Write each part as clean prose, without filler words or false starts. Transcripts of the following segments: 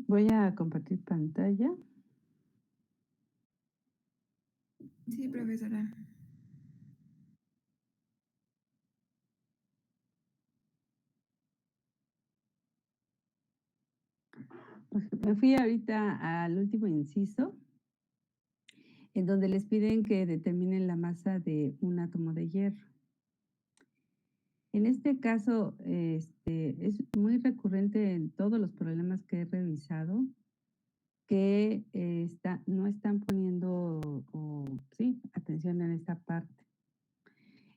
Voy a compartir pantalla. Sí, profesora. Me fui ahorita al último inciso, en donde les piden que determinen la masa de un átomo de hierro. En este caso, es muy recurrente en todos los problemas que he revisado, que no están poniendo atención en esta parte.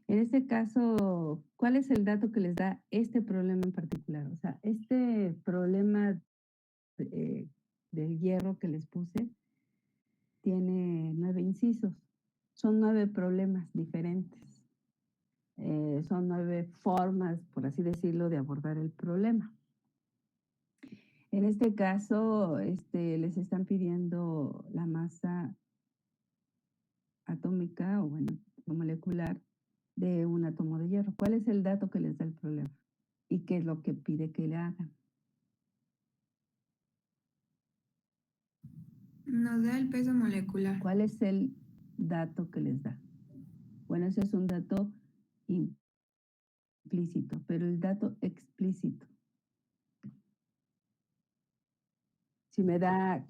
En este caso, ¿cuál es el dato que les da este problema en particular? O sea, este problema del hierro que les puse tiene 9 incisos. Son 9 problemas diferentes. Son 9 formas, por así decirlo, de abordar el problema. En este caso, les están pidiendo la masa atómica o molecular de un átomo de hierro. ¿Cuál es el dato que les da el problema? ¿Y qué es lo que pide que le hagan? Nos da el peso molecular. ¿Cuál es el dato que les da? Bueno, ese es un dato implícito, pero el dato explícito. Si me da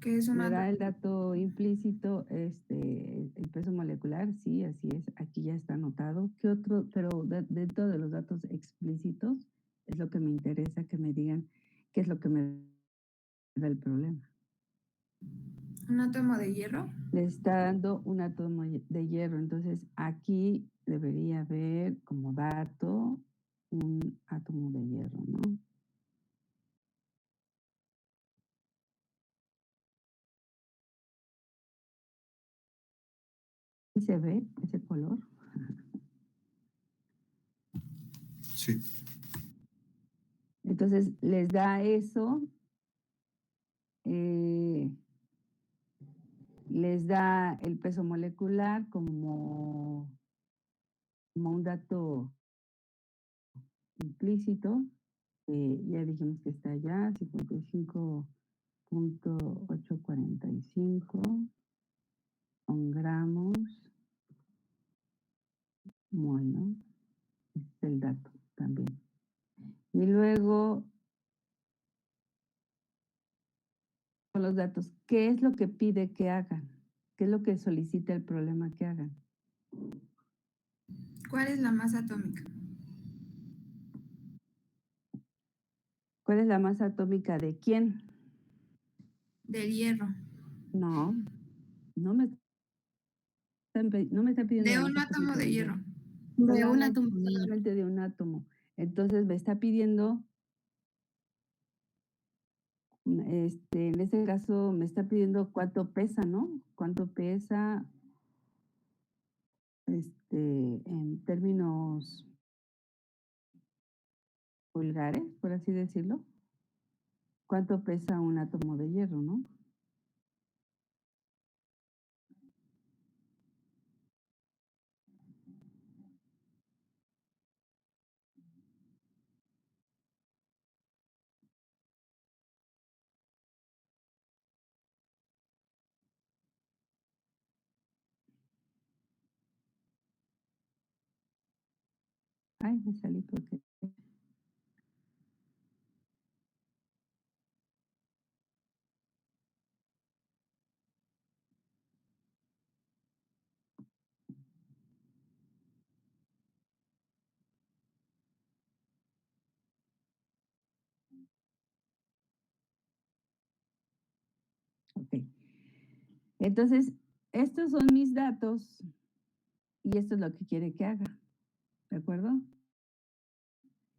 el dato implícito, el peso molecular, sí, así es, aquí ya está anotado. ¿Qué otro? Pero dentro de los datos explícitos es lo que me interesa que me digan qué es lo que me da el problema. ¿Un átomo de hierro? Le está dando un átomo de hierro, entonces aquí debería haber como dato un átomo de hierro, ¿no? ¿Y se ve ese color? Sí. Entonces les da eso, les da el peso molecular como un dato implícito, ya dijimos que está allá, 55.845 con gramos, bueno, este es el dato también. Y luego, con los datos, ¿qué es lo que pide que hagan? ¿Qué es lo que solicita el problema que hagan? ¿Cuál es la masa atómica? ¿Cuál es la masa atómica de quién? Del hierro. No, no me está pidiendo De la un masa átomo atómica de de hierro. hierro. De un átomo de hierro. Solamente de un átomo. Entonces me está pidiendo, en este caso me está pidiendo cuánto pesa, ¿no? Cuánto pesa, en términos vulgares, por así decirlo. ¿Cuánto pesa un átomo de hierro, no? Ay, me salí porque... Ok. Entonces, estos son mis datos y esto es lo que quiere que haga, ¿de acuerdo?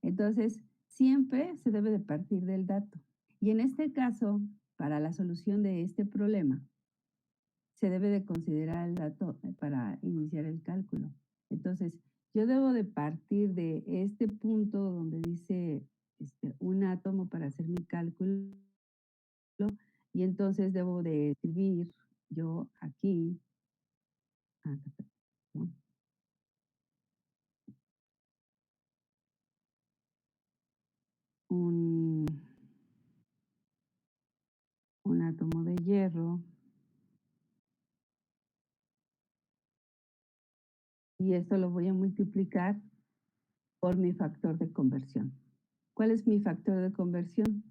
Entonces, siempre se debe de partir del dato. Y en este caso, para la solución de este problema, se debe de considerar el dato para iniciar el cálculo. Entonces, yo debo de partir de este punto donde dice un átomo para hacer mi cálculo y entonces debo de escribir yo aquí ah, ¿no? un, un átomo de hierro y esto lo voy a multiplicar por mi factor de conversión. ¿Cuál es mi factor de conversión?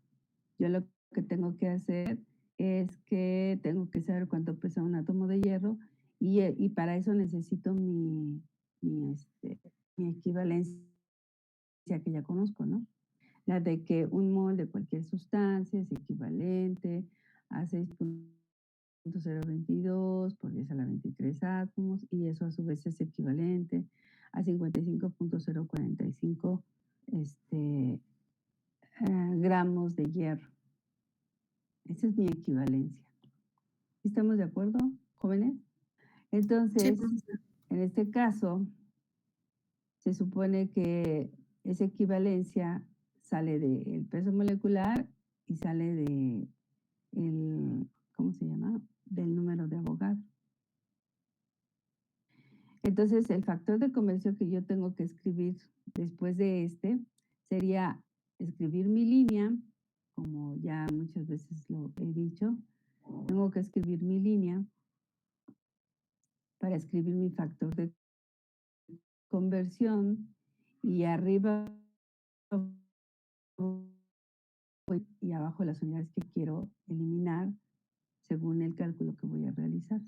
Yo lo que tengo que hacer es que tengo que saber cuánto pesa un átomo de hierro y para eso necesito mi equivalencia que ya conozco, ¿no? La de que un mol de cualquier sustancia es equivalente a 6.022 por 10 a la 23 átomos y eso a su vez es equivalente a 55.045 gramos de hierro. Esa es mi equivalencia. ¿Estamos de acuerdo, jóvenes? Sí, Entonces, profesora. en este caso, se supone que esa equivalencia sale del peso molecular y sale de ¿cómo se llama? Del número de Avogadro. Entonces, el factor de conversión que yo tengo que escribir después de sería escribir mi línea, como ya muchas veces lo he dicho, tengo que escribir mi línea para escribir mi factor de conversión y arriba y abajo las unidades que quiero eliminar según el cálculo que voy a realizar.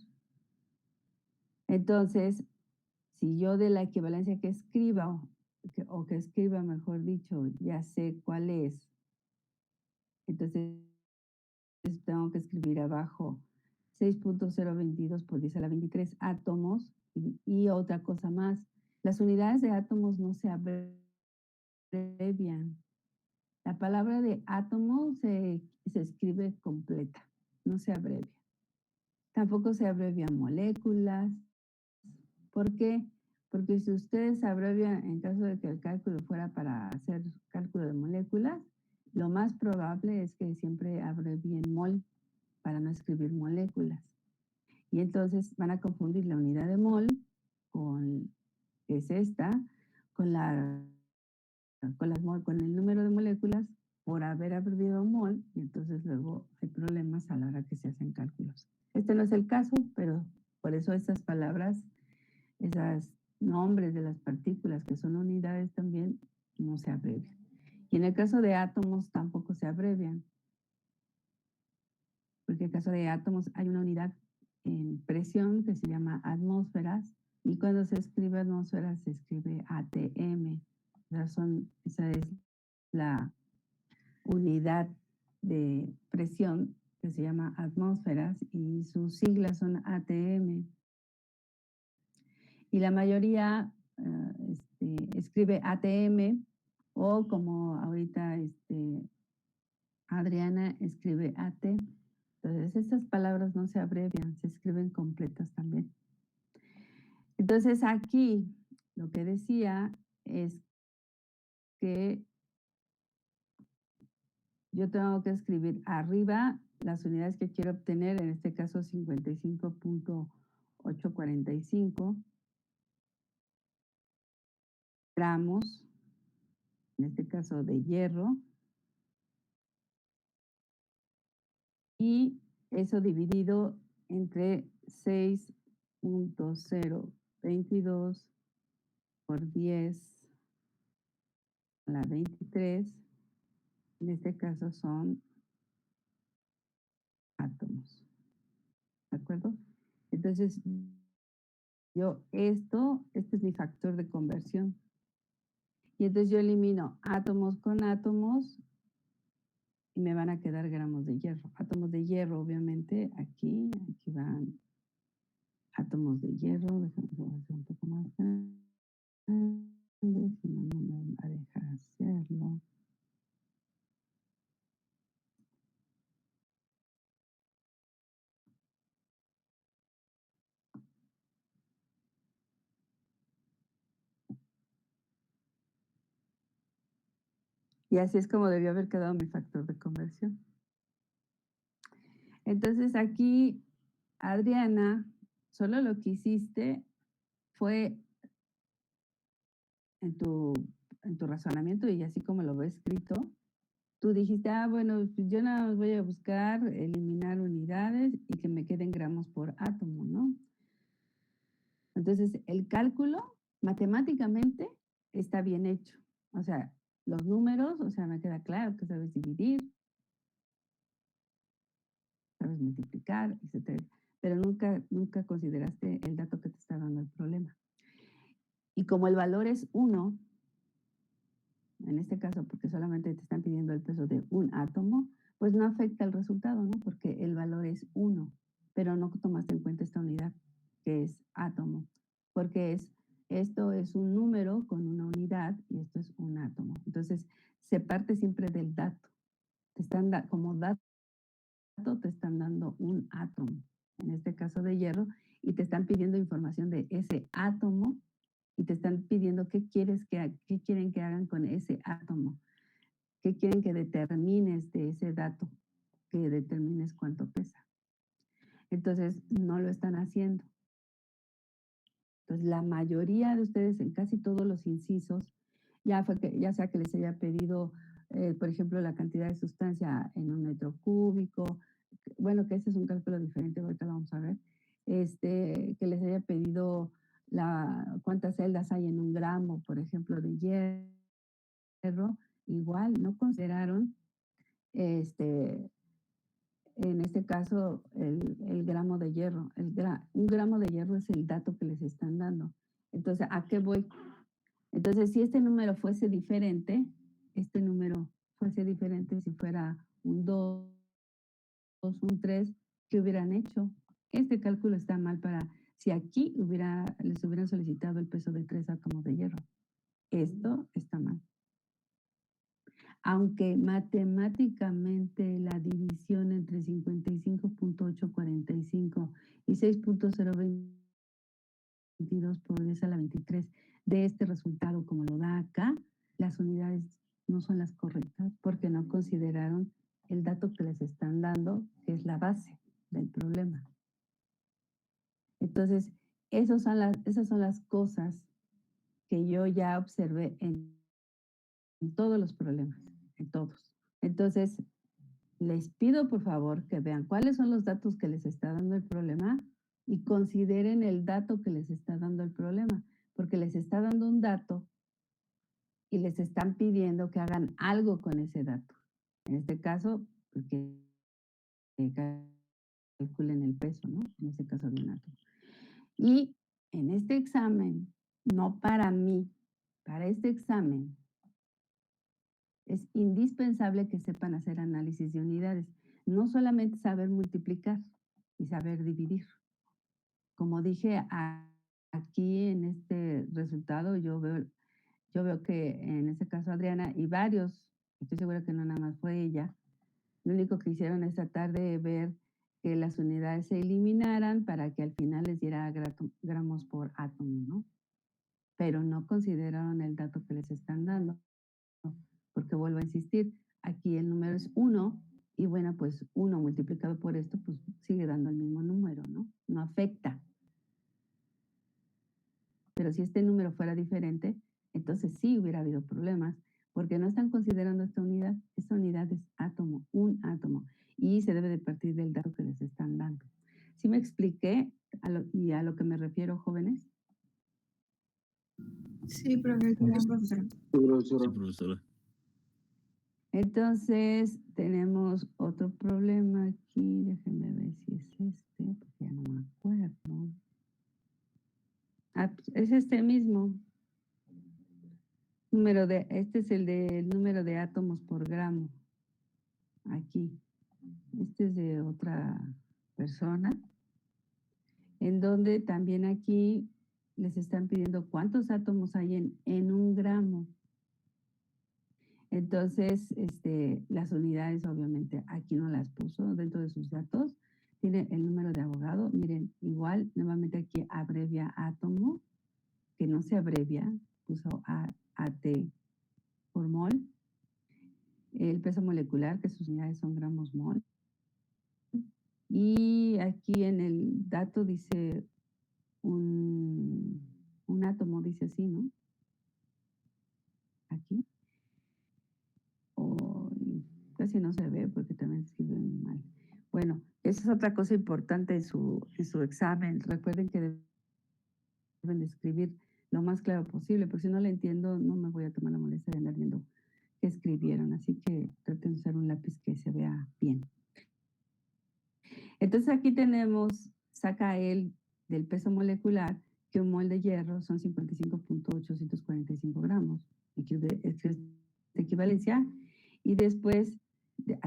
Entonces, si yo de la equivalencia que escriba, o que escriba, mejor dicho, ya sé cuál es, entonces tengo que escribir abajo 6.022 por 10 a la 23 átomos y otra cosa más. Las unidades de átomos no se abrevian. La palabra de átomo se escribe completa, no se abrevia. Tampoco se abrevian moléculas. ¿Por qué? Porque si ustedes abrevian, en caso de que el cálculo fuera para hacer cálculo de moléculas, lo más probable es que siempre abrevien mol para no escribir moléculas. Y entonces van a confundir la unidad de mol con, que es esta, con con el número de moléculas por haber abreviado mol y entonces luego hay problemas a la hora que se hacen cálculos. Este no es el caso, pero por eso estas palabras, esos nombres de las partículas que son unidades también no se abrevian. Y en el caso de átomos tampoco se abrevian, porque en el caso de átomos hay una unidad en presión que se llama atmósferas y cuando se escribe atmósferas se escribe ATM. Esa es la unidad de presión que se llama atmósferas y sus siglas son ATM. Y la mayoría escribe ATM o como ahorita Adriana escribe AT. Entonces estas palabras no se abrevian, se escriben completas también. Entonces aquí lo que decía es que yo tengo que escribir arriba las unidades que quiero obtener, en este caso 55.845 gramos, en este caso de hierro, y eso dividido entre 6.022 por 10 a la 23, en este caso son átomos, ¿de acuerdo? Entonces, este es mi factor de conversión. Y entonces yo elimino átomos con átomos y me van a quedar gramos de hierro. Átomos de hierro, obviamente, aquí van átomos de hierro. Déjame hacer un poco más grande, si no, no me va a dejar hacerlo. Y así es como debió haber quedado mi factor de conversión. Entonces aquí, Adriana, solo lo que hiciste fue en tu razonamiento, y así como lo veo escrito, tú dijiste, bueno, pues yo nada más voy a buscar eliminar unidades y que me queden gramos por átomo, ¿no? Entonces, el cálculo matemáticamente está bien hecho. O sea, los números, o sea, me queda claro que sabes dividir, sabes multiplicar, etcétera. Pero nunca consideraste el dato que te está dando el problema. Y como el valor es 1, en este caso, porque solamente te están pidiendo el peso de un átomo, pues no afecta el resultado, ¿no? Porque el valor es 1, pero no tomaste en cuenta esta unidad, que es átomo, porque esto es un número con una unidad y esto es un átomo. Entonces, se parte siempre del dato. Como dato te están dando un átomo, en este caso de hierro, y te están pidiendo información de ese átomo y te están pidiendo qué quieren que hagan con ese átomo, qué quieren que determines de ese dato, que determines cuánto pesa. Entonces, no lo están haciendo. Entonces, la mayoría de ustedes en casi todos los incisos, ya sea que les haya pedido, por ejemplo, la cantidad de sustancia en un metro cúbico, bueno, que ese es un cálculo diferente, ahorita lo vamos a ver, que les haya pedido cuántas celdas hay en un gramo, por ejemplo, de hierro, igual no consideraron, en este caso, el gramo de hierro. Un gramo de hierro es el dato que les están dando. Entonces, ¿a qué voy? Entonces, si este número fuese diferente, si fuera un 2, un 3, ¿qué hubieran hecho? Este cálculo está mal si aquí les hubieran solicitado el peso de 3 átomos de hierro. Esto está mal. Aunque matemáticamente la división entre 55.845 y 6.022 por 10 a la 23 de este resultado, como lo da acá, las unidades no son las correctas porque no consideraron el dato que les están dando, que es la base del problema. Entonces, esas son las cosas que yo ya observé en todos los problemas, en todos. Entonces, les pido por favor que vean cuáles son los datos que les está dando el problema y consideren el dato que les está dando el problema, porque les está dando un dato y les están pidiendo que hagan algo con ese dato. En este caso, pues que calculen el peso, ¿no? En este caso de un átomo. Y en este examen, no para mí, para este examen, es indispensable que sepan hacer análisis de unidades, no solamente saber multiplicar y saber dividir. Como dije, aquí en este resultado yo veo que en este caso Adriana y varios, estoy segura que no nada más fue ella, lo único que hicieron es tratar de ver que las unidades se eliminaran para que al final les diera gramos por átomo, ¿no? Pero no consideraron el dato que les están dando. Porque vuelvo a insistir, aquí el número es 1 y bueno, pues 1 multiplicado por esto, pues sigue dando el mismo número, ¿no? No afecta. Pero si este número fuera diferente, entonces sí hubiera habido problemas, porque no están considerando esta unidad. Esta unidad es átomo, un átomo, y se debe de partir del dato que les están dando. ¿Sí me expliqué y a lo que me refiero, jóvenes? Sí, profesora. Profesora. Sí, profesora. Entonces, tenemos otro problema aquí. Déjenme ver si es porque ya no me acuerdo. Pues es este mismo. Este es el del número de átomos por gramo. aquí. Este es de otra persona, en donde también aquí les están pidiendo cuántos átomos hay en un gramo. Entonces, las unidades obviamente aquí no las puso dentro de sus datos. Tiene el número de abogado. Miren, igual, nuevamente aquí abrevia átomo, que no se abrevia, puso AT por mol. El peso molecular, que sus unidades son gramos mol. Y aquí en el dato dice un átomo, dice así, ¿no? Aquí. Oh, casi no se ve porque también escriben mal. Bueno, esa es otra cosa importante en su examen. Recuerden que deben de escribir lo más claro posible, porque si no le entiendo, no me voy a tomar la molestia de andar viendo qué escribieron. Así que traten de usar un lápiz que se vea bien. Entonces aquí tenemos, saca él del peso molecular que un mol de hierro son 55.845 gramos. Es equivalencia. Y después,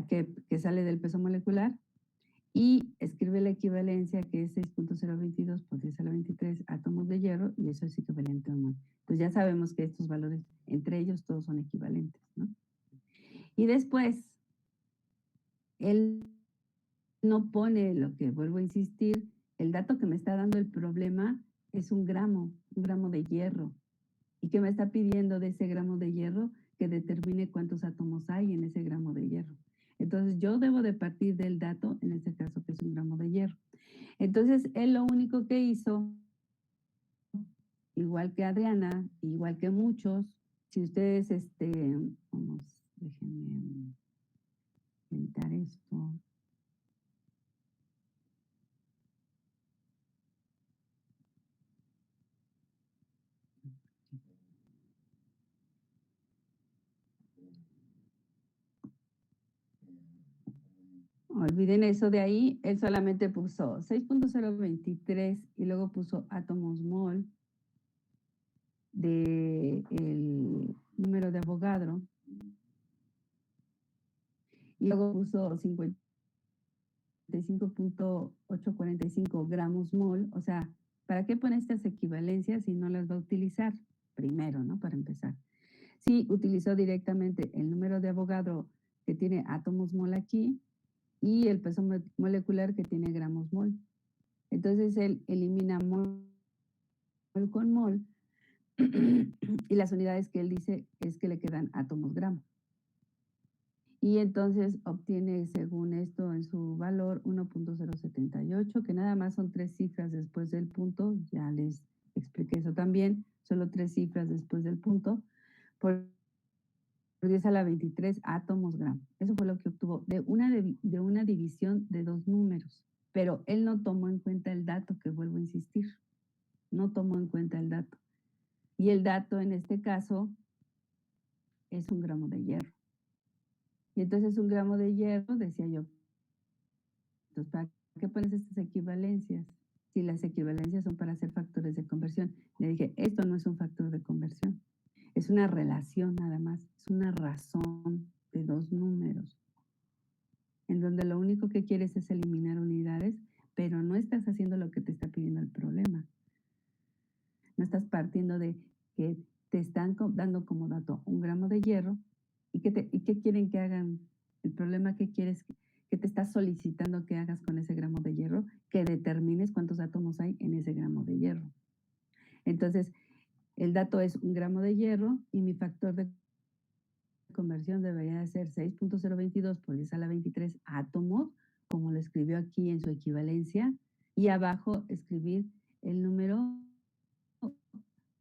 que sale del peso molecular, y escribe la equivalencia que es 6.022 por 10 a la 23 átomos de hierro, y eso es equivalente a un mol. Pues ya sabemos que estos valores, entre ellos, todos son equivalentes, ¿no? Y después, él no pone lo que, vuelvo a insistir, el dato que me está dando el problema es un gramo de hierro. ¿Y qué me está pidiendo de ese gramo de hierro? Que determine cuántos átomos hay en ese gramo de hierro. Entonces, yo debo de partir del dato, en este caso, que es un gramo de hierro. Entonces, él lo único que hizo, igual que Adriana, igual que muchos, si ustedes, vamos, déjenme editar esto. Olviden eso de ahí, él solamente puso 6.023 y luego puso átomos mol del número de Avogadro y luego puso 55.845 gramos mol. O sea, ¿para qué pone estas equivalencias si no las va a utilizar? Primero, ¿no? Para empezar. Sí, utilizó directamente el número de Avogadro que tiene átomos mol aquí y el peso molecular que tiene gramos mol. Entonces él elimina mol con mol y las unidades que él dice es que le quedan átomos gramo. Y entonces obtiene, según esto, en su valor 1.078, que nada más son 3 cifras después del punto. Ya les expliqué eso también, solo 3 cifras después del punto, por 10 a la 23 átomos gramo. Eso fue lo que obtuvo de una división de 2 números. Pero él no tomó en cuenta el dato, que vuelvo a insistir. No tomó en cuenta el dato. Y el dato en este caso es un gramo de hierro. Y entonces un gramo de hierro, decía yo, entonces, ¿para qué pones estas equivalencias? Si las equivalencias son para hacer factores de conversión. Le dije, esto no es un factor de conversión. Es una relación nada más. Es una razón de 2 números. En donde lo único que quieres es eliminar unidades, pero no estás haciendo lo que te está pidiendo el problema. No estás partiendo de que te están dando como dato un gramo de hierro y qué quieren que hagan. El problema que quieres que te está solicitando que hagas con ese gramo de hierro, que determines cuántos átomos hay en ese gramo de hierro. Entonces, el dato es un gramo de hierro y mi factor de conversión debería de ser 6.022 por 10 a la 23 átomos, como lo escribió aquí en su equivalencia, y abajo escribir el número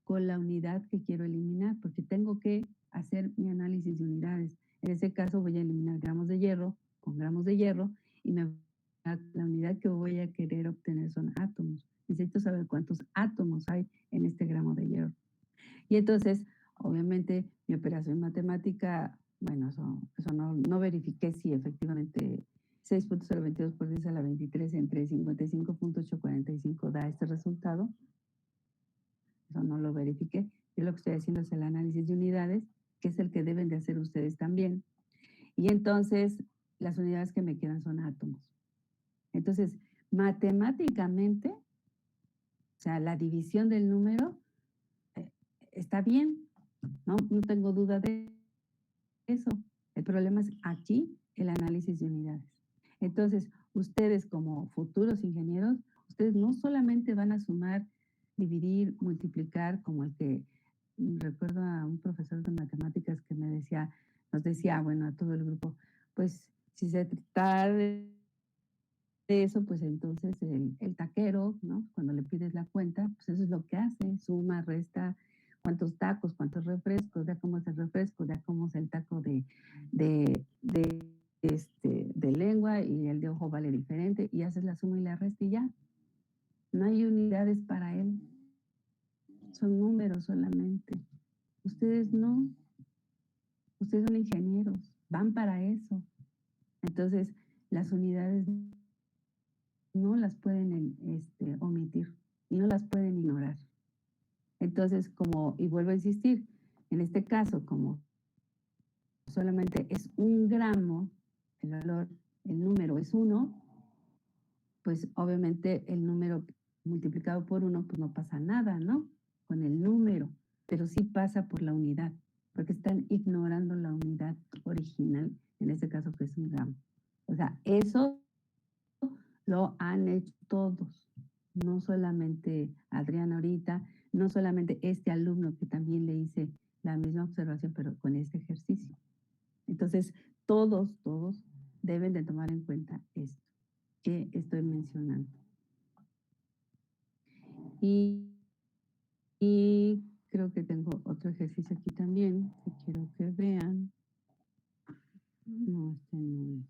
con la unidad que quiero eliminar, porque tengo que hacer mi análisis de unidades. En ese caso voy a eliminar gramos de hierro con gramos de hierro y la unidad que voy a querer obtener son átomos. Necesito saber cuántos átomos hay en este gramo de hierro. Y entonces, obviamente, mi operación matemática, bueno, eso no verifiqué si efectivamente 6.022 por 10 a la 23 entre 55.845 da este resultado. Eso no lo verifiqué. Yo lo que estoy haciendo es el análisis de unidades, que es el que deben de hacer ustedes también. Y entonces, las unidades que me quedan son átomos. Entonces, matemáticamente, o sea, la división del número está bien, no tengo duda de eso. El problema es aquí el análisis de unidades. Entonces, ustedes como futuros ingenieros, ustedes no solamente van a sumar, dividir, multiplicar, como el que recuerdo a un profesor de matemáticas que nos decía, bueno, a todo el grupo, pues si se trata de eso, pues entonces el taquero, ¿no? Cuando le pides la cuenta, pues eso es lo que hace, suma, resta, cuántos tacos, cuántos refrescos, ya cómo es el refresco, ya cómo es el taco de lengua y el de ojo vale diferente y haces la suma y la resta y ya. No hay unidades para él, son números solamente. Ustedes no, ustedes son ingenieros, van para eso. Entonces, las unidades no las pueden omitir y no las pueden ignorar. Entonces, y vuelvo a insistir, en este caso, como solamente es 1 gramo, el valor, el número es 1, pues obviamente el número multiplicado por 1, pues no pasa nada, ¿no? Con el número, pero sí pasa por la unidad, porque están ignorando la unidad original, en este caso que es 1 gramo. O sea, eso lo han hecho todos, no solamente Adriana ahorita, no solamente este alumno que también le hice la misma observación, pero con este ejercicio. Entonces, todos deben de tomar en cuenta esto que estoy mencionando. Y creo que tengo otro ejercicio aquí también que quiero que vean. No, este no es.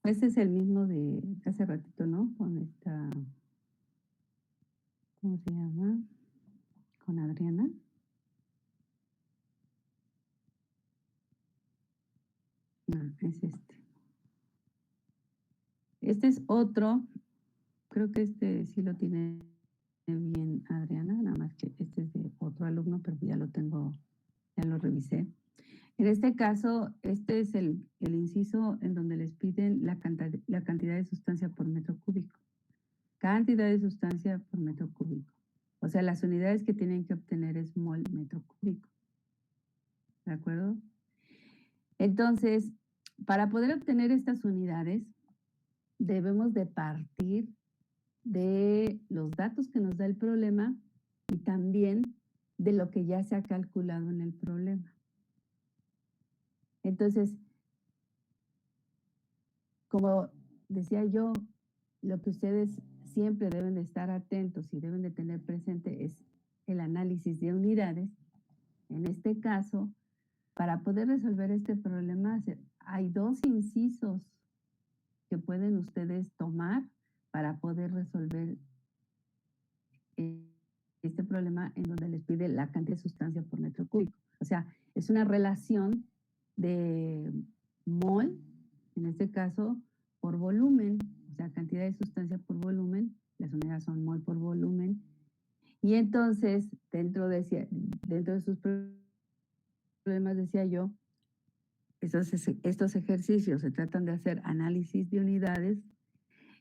Este es el mismo de hace ratito, ¿no? Con esta, ¿cómo se llama? Con Adriana. No, es este. Este es otro, creo que este sí lo tiene bien Adriana, nada más que este es de otro alumno, pero ya lo tengo, ya lo revisé. En este caso, este es el inciso en donde les piden la cantidad de sustancia por metro cúbico. Cantidad de sustancia por metro cúbico. O sea, las unidades que tienen que obtener es mol metro cúbico. ¿De acuerdo? Entonces, para poder obtener estas unidades, debemos de partir de los datos que nos da el problema y también de lo que ya se ha calculado en el problema. Entonces, como decía yo, lo que ustedes siempre deben de estar atentos y deben de tener presente es el análisis de unidades. En este caso, para poder resolver este problema, hay 2 incisos que pueden ustedes tomar para poder resolver este problema en donde les pide la cantidad de sustancia por metro cúbico. O sea, es una relación de mol, en este caso, por volumen, o sea, cantidad de sustancia por volumen, las unidades son mol por volumen, y entonces, dentro de sus problemas, decía yo, estos ejercicios se tratan de hacer análisis de unidades.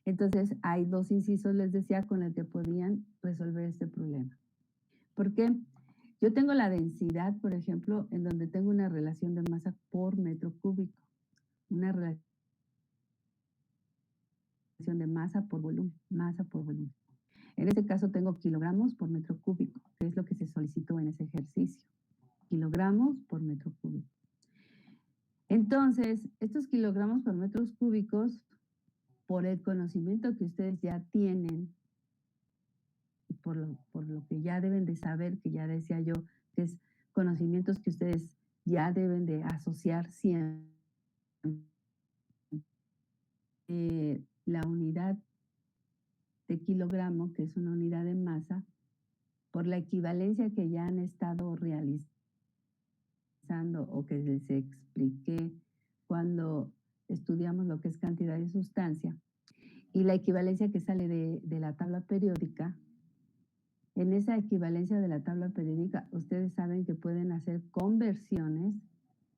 Entonces, hay 2 incisos, les decía, con el que podían resolver este problema. ¿Por qué? Yo tengo la densidad, por ejemplo, en donde tengo una relación de masa por metro cúbico. Una relación de masa por volumen, masa por volumen. En este caso tengo kilogramos por metro cúbico, que es lo que se solicitó en ese ejercicio. Kilogramos por metro cúbico. Entonces, estos kilogramos por metros cúbicos, por el conocimiento que ustedes ya tienen, por lo que ya deben de saber, que ya decía yo, que es conocimientos que ustedes ya deben de asociar siempre. La unidad de kilogramo, que es una unidad de masa, por la equivalencia que ya han estado realizando o que les expliqué cuando estudiamos lo que es cantidad de sustancia. Y la equivalencia que sale de la tabla periódica, en esa equivalencia de la tabla periódica, ustedes saben que pueden hacer conversiones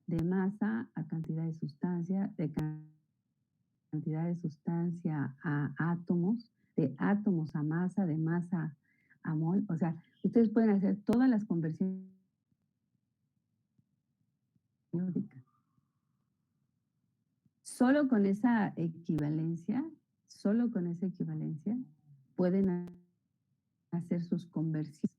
de masa a cantidad de sustancia, de cantidad de sustancia a átomos, de átomos a masa, de masa a mol. O sea, ustedes pueden hacer todas las conversiones periódicas. Solo con esa equivalencia, pueden hacer sus conversiones.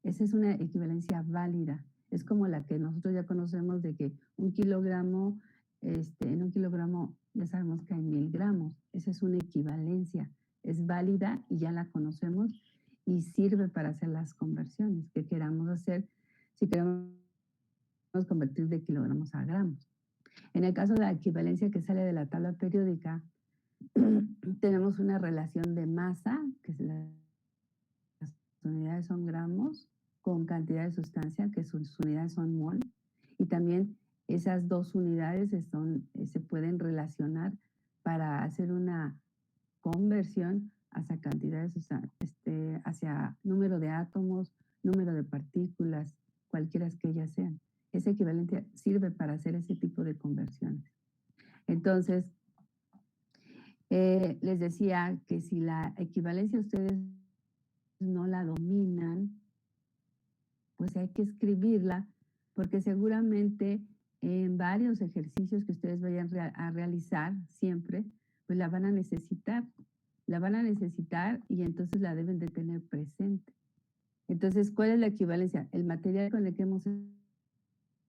Esa es una equivalencia válida. Es como la que nosotros ya conocemos de que un kilogramo, en un kilogramo ya sabemos que hay 1000 gramos. Esa es una equivalencia. Es válida y ya la conocemos y sirve para hacer las conversiones que queramos hacer si queremos convertir de kilogramos a gramos. En el caso de la equivalencia que sale de la tabla periódica, tenemos una relación de masa, que las unidades son gramos, con cantidad de sustancia, que sus unidades son mol, y también esas dos unidades se pueden relacionar para hacer una conversión hacia cantidad de sustancia, hacia número de átomos, número de partículas, cualquiera que ellas sean. Esa equivalencia sirve para hacer ese tipo de conversiones. Entonces, les decía que si la equivalencia ustedes no la dominan, pues hay que escribirla, porque seguramente en varios ejercicios que ustedes vayan a realizar siempre, pues la van a necesitar. La van a necesitar y entonces la deben de tener presente. Entonces, ¿cuál es la equivalencia? El material con el que hemos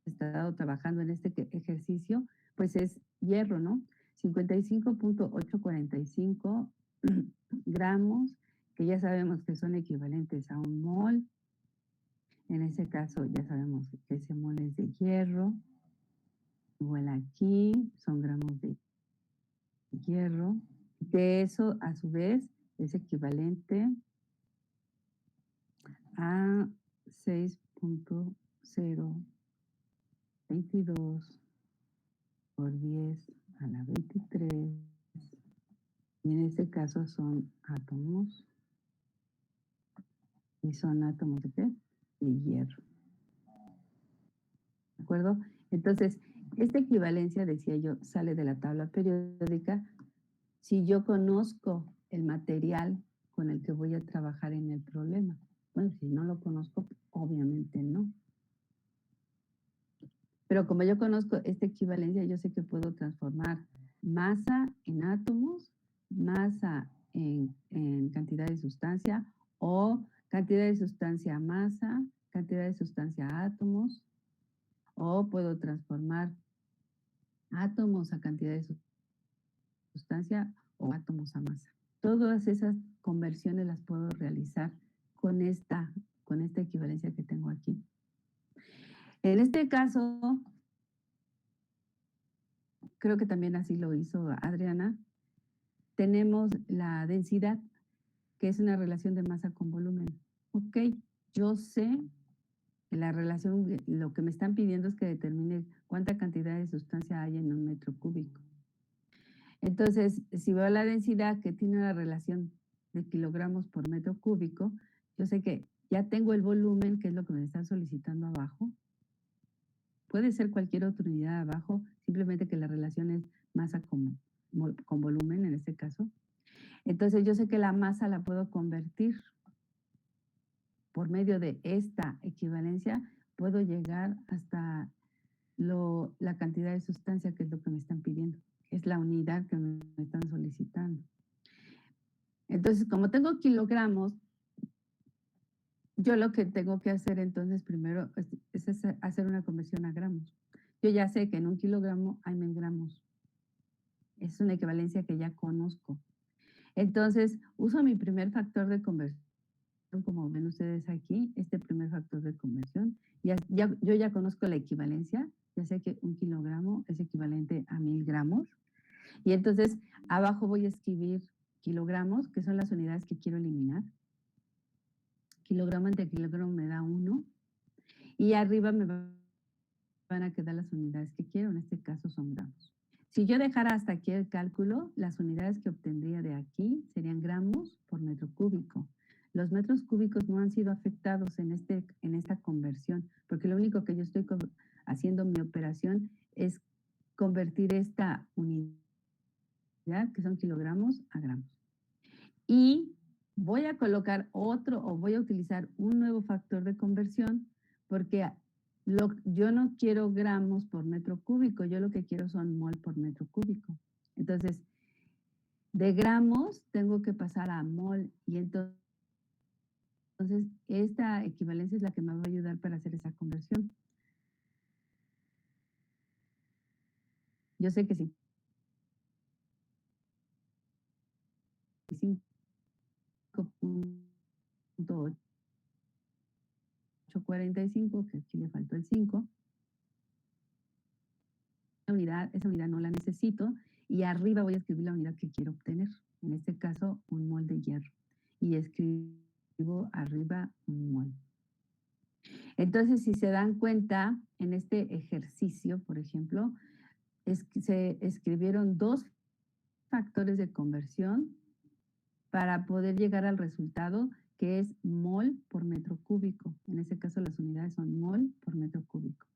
estado trabajando en este ejercicio, pues es hierro, ¿no? 55.845 gramos, que ya sabemos que son equivalentes a un mol. En ese caso ya sabemos que ese mol es de hierro. Igual aquí son gramos de hierro. De eso, a su vez, es equivalente a 6.022 por 10 a la 23. Y en este caso son átomos. ¿Y son átomos de qué? De hierro. ¿De acuerdo? Entonces, esta equivalencia, decía yo, sale de la tabla periódica. Si yo conozco el material con el que voy a trabajar en el problema. Bueno, si no lo conozco, obviamente no. Pero como yo conozco esta equivalencia, yo sé que puedo transformar masa en átomos, masa en cantidad de sustancia, o cantidad de sustancia a masa, cantidad de sustancia a átomos, o puedo transformar átomos a cantidad de sustancia o átomos a masa. Todas esas conversiones las puedo realizar con esta equivalencia que tengo aquí. En este caso, creo que también así lo hizo Adriana, tenemos la densidad, que es una relación de masa con volumen. Ok, yo sé que la relación, lo que me están pidiendo es que determine cuánta cantidad de sustancia hay en un metro cúbico. Entonces, si veo la densidad que tiene una relación de kilogramos por metro cúbico, yo sé que ya tengo el volumen, que es lo que me están solicitando abajo. Puede ser cualquier otra unidad abajo, simplemente que la relación es masa con volumen en este caso. Entonces, yo sé que la masa la puedo convertir por medio de esta equivalencia, puedo llegar hasta la cantidad de sustancia, que es lo que me están pidiendo. Es la unidad que me están solicitando. Entonces, como tengo kilogramos, yo lo que tengo que hacer entonces primero es hacer una conversión a gramos. Yo ya sé que en un kilogramo hay 1000 gramos. Es una equivalencia que ya conozco. Entonces, uso mi primer factor de conversión, como ven ustedes aquí, este primer factor de conversión. Yo ya conozco la equivalencia, ya sé que un kilogramo es equivalente a 1000 gramos. Y entonces, abajo voy a escribir kilogramos, que son las unidades que quiero eliminar. Kilogramo entre kilogramo me da 1. Y arriba me van a quedar las unidades que quiero, en este caso son gramos. Si yo dejara hasta aquí el cálculo, las unidades que obtendría de aquí serían gramos por metro cúbico. Los metros cúbicos no han sido afectados en esta conversión, porque lo único que yo estoy haciendo mi operación es convertir esta unidad, que son kilogramos, a gramos. Y voy a colocar otro o voy a utilizar un nuevo factor de conversión porque yo no quiero gramos por metro cúbico, yo lo que quiero son mol por metro cúbico. Entonces, de gramos tengo que pasar a mol y entonces esta equivalencia es la que me va a ayudar para hacer esa conversión. Yo sé que sí. 5.845, que aquí le faltó el 5. Esa unidad no la necesito y arriba voy a escribir la unidad que quiero obtener. En este caso, un mol de hierro. Y escribo arriba un mol. Entonces, si se dan cuenta, en este ejercicio, por ejemplo, se escribieron 2 factores de conversión para poder llegar al resultado que es mol por metro cúbico. En este caso, las unidades son mol por metro cúbico.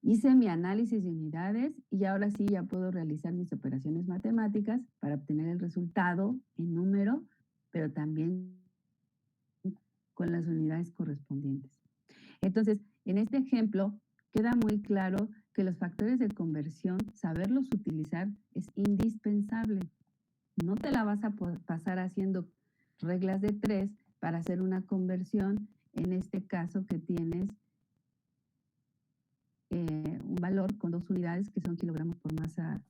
Hice mi análisis de unidades y ahora sí ya puedo realizar mis operaciones matemáticas para obtener el resultado en número, pero también con las unidades correspondientes. Entonces, en este ejemplo, queda muy claro que los factores de conversión, saberlos utilizar es indispensable. No te la vas a pasar haciendo reglas de 3 para hacer una conversión, en este caso que tienes un valor con 2 unidades que son kilogramos por masa,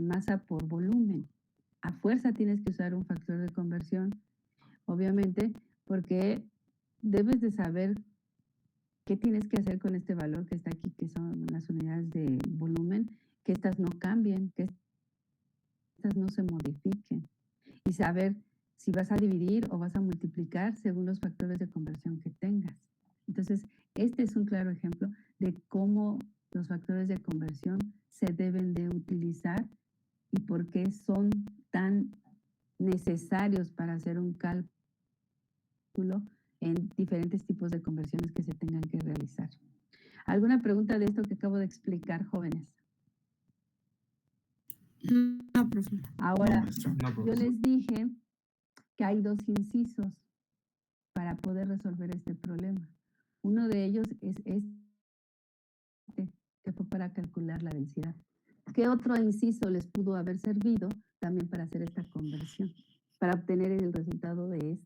masa por volumen. A fuerza tienes que usar un factor de conversión, obviamente, porque debes de saber qué tienes que hacer con este valor que está aquí, que son las unidades de volumen, que estas no cambien, que estas no se modifiquen. Y saber si vas a dividir o vas a multiplicar según los factores de conversión que tengas. Entonces, este es un claro ejemplo de cómo los factores de conversión se deben de utilizar y por qué son tan necesarios para hacer un cálculo en diferentes tipos de conversiones que se tengan que realizar. ¿Alguna pregunta de esto que acabo de explicar, jóvenes? No, profe. Ahora, No, yo les dije que hay 2 incisos para poder resolver este problema. Uno de ellos es este, que fue para calcular la densidad. ¿Qué otro inciso les pudo haber servido también para hacer esta conversión? Para obtener el resultado de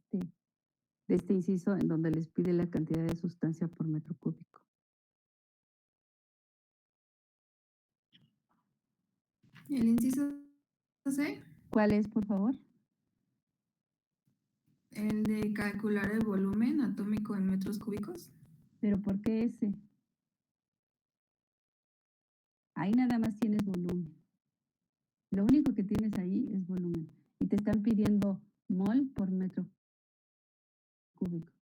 este inciso en donde les pide la cantidad de sustancia por metro cúbico. El inciso C, ¿Cuál es, por favor? el de calcular el volumen atómico en metros cúbicos. ¿Pero por qué ese? Ahí nada más tienes volumen. Lo único que tienes ahí es volumen. Y te están pidiendo mol por metro cúbico.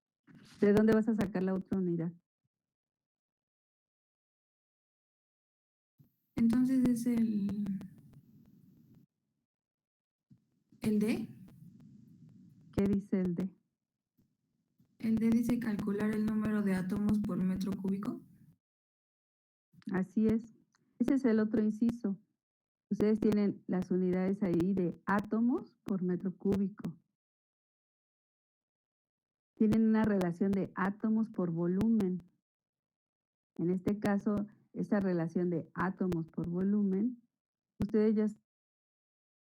¿De dónde vas a sacar la otra unidad? Entonces es el D. ¿Qué dice el D? El D dice calcular el número de átomos por metro cúbico. Así es. Ese es el otro inciso. Ustedes tienen las unidades ahí de átomos por metro cúbico. Tienen una relación de átomos por volumen. En este caso, esta relación de átomos por volumen, ustedes ya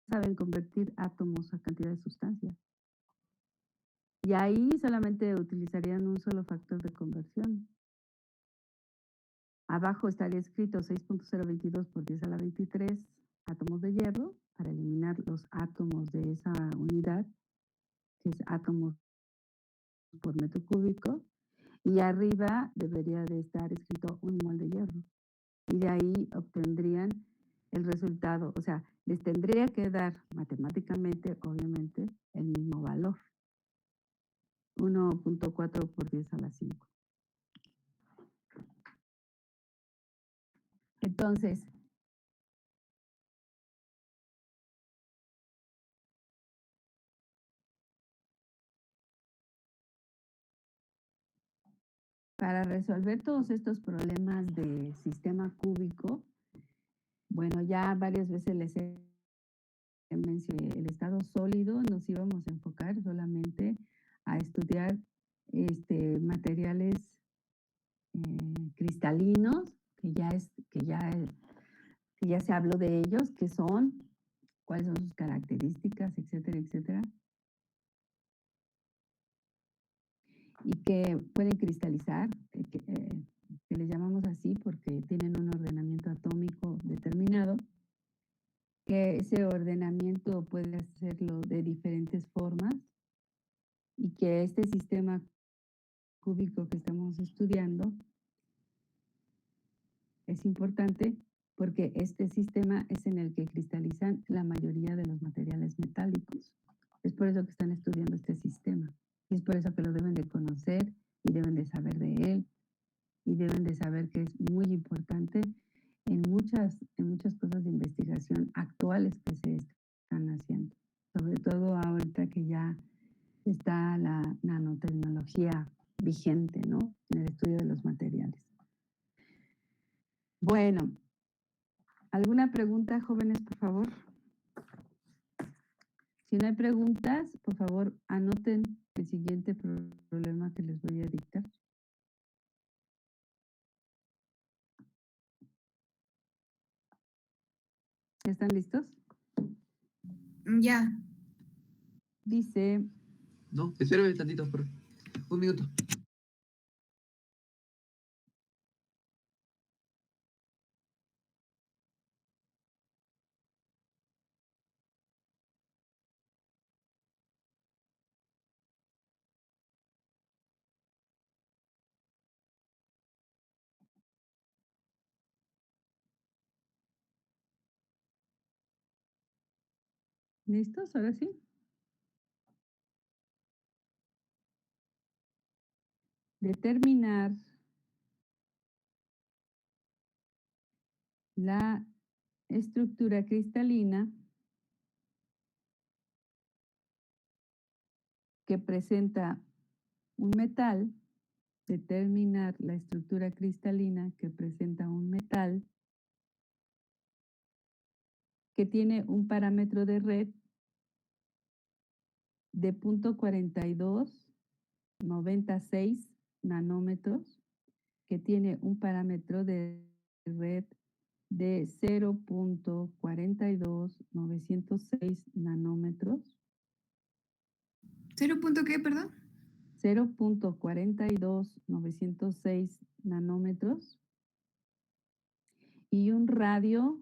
saben convertir átomos a cantidad de sustancia. Y ahí solamente utilizarían un solo factor de conversión. Abajo estaría escrito 6.022 por 10 a la 23 átomos de hierro para eliminar los átomos de esa unidad, que es átomos por metro cúbico. Y arriba debería de estar escrito un mol de hierro. Y de ahí obtendrían el resultado. O sea, les tendría que dar matemáticamente, obviamente, el mismo valor. 1.4 por 10 a la 5. Entonces, Para resolver todos estos problemas de sistema cúbico, bueno, ya varias veces les he mencionado el estado sólido, nos íbamos a enfocar solamente a estudiar materiales cristalinos, que ya se habló de ellos, qué son, cuáles son sus características, etcétera, etcétera, y que pueden cristalizar, que les llamamos así porque tienen un ordenamiento atómico determinado, que ese ordenamiento puede hacerlo de diferentes formas y que este sistema cúbico que estamos estudiando es importante porque este sistema es en el que cristalizan la mayoría de los materiales metálicos. Es por eso que están estudiando este sistema. Y es por eso que lo deben de conocer y deben de saber de él y deben de saber que es muy importante en muchas cosas de investigación actuales que se están haciendo. Sobre todo ahorita que ya está la nanotecnología vigente, ¿no? En el estudio de los materiales. Bueno, ¿alguna pregunta, jóvenes, por favor? Si no hay preguntas, por favor, anoten el siguiente problema que les voy a dictar. ¿Están listos? Ya. Dice, No, espérame tantito, por un minuto. ¿listos? Ahora sí. Determinar la estructura cristalina que presenta un metal, determinar la estructura cristalina que presenta un metal que tiene un parámetro de red de 0.4296 nanómetros, que tiene un parámetro de red de 0.42906 nanómetros. ¿Cero punto qué, perdón? 0.42906 nanómetros y un radio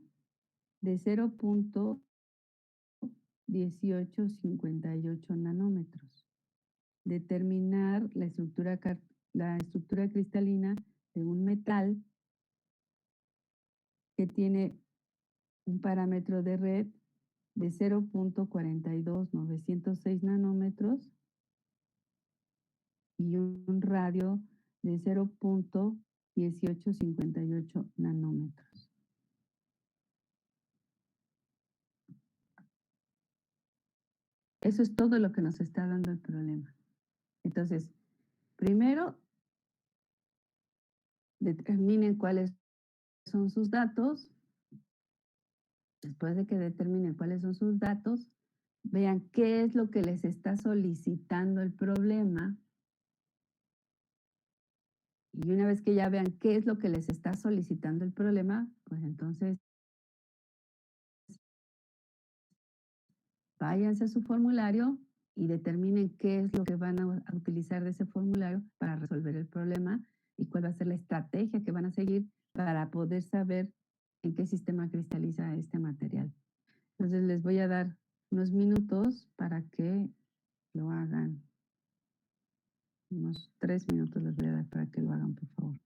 de 0.1858 nanómetros. Determinar la estructura cristalina de un metal que tiene un parámetro de red de 0.42906 nanómetros y un radio de 0.1858 nanómetros. Eso es todo lo que nos está dando el problema. Entonces, primero, determinen cuáles son sus datos. Después de que determinen cuáles son sus datos, vean qué es lo que les está solicitando el problema. Y una vez que ya vean qué es lo que les está solicitando el problema, pues entonces váyanse a su formulario y determinen qué es lo que van a utilizar de ese formulario para resolver el problema y cuál va a ser la estrategia que van a seguir para poder saber en qué sistema cristaliza este material. Entonces les voy a dar unos minutos para que lo hagan. Unos 3 minutos les voy a dar para que lo hagan, por favor.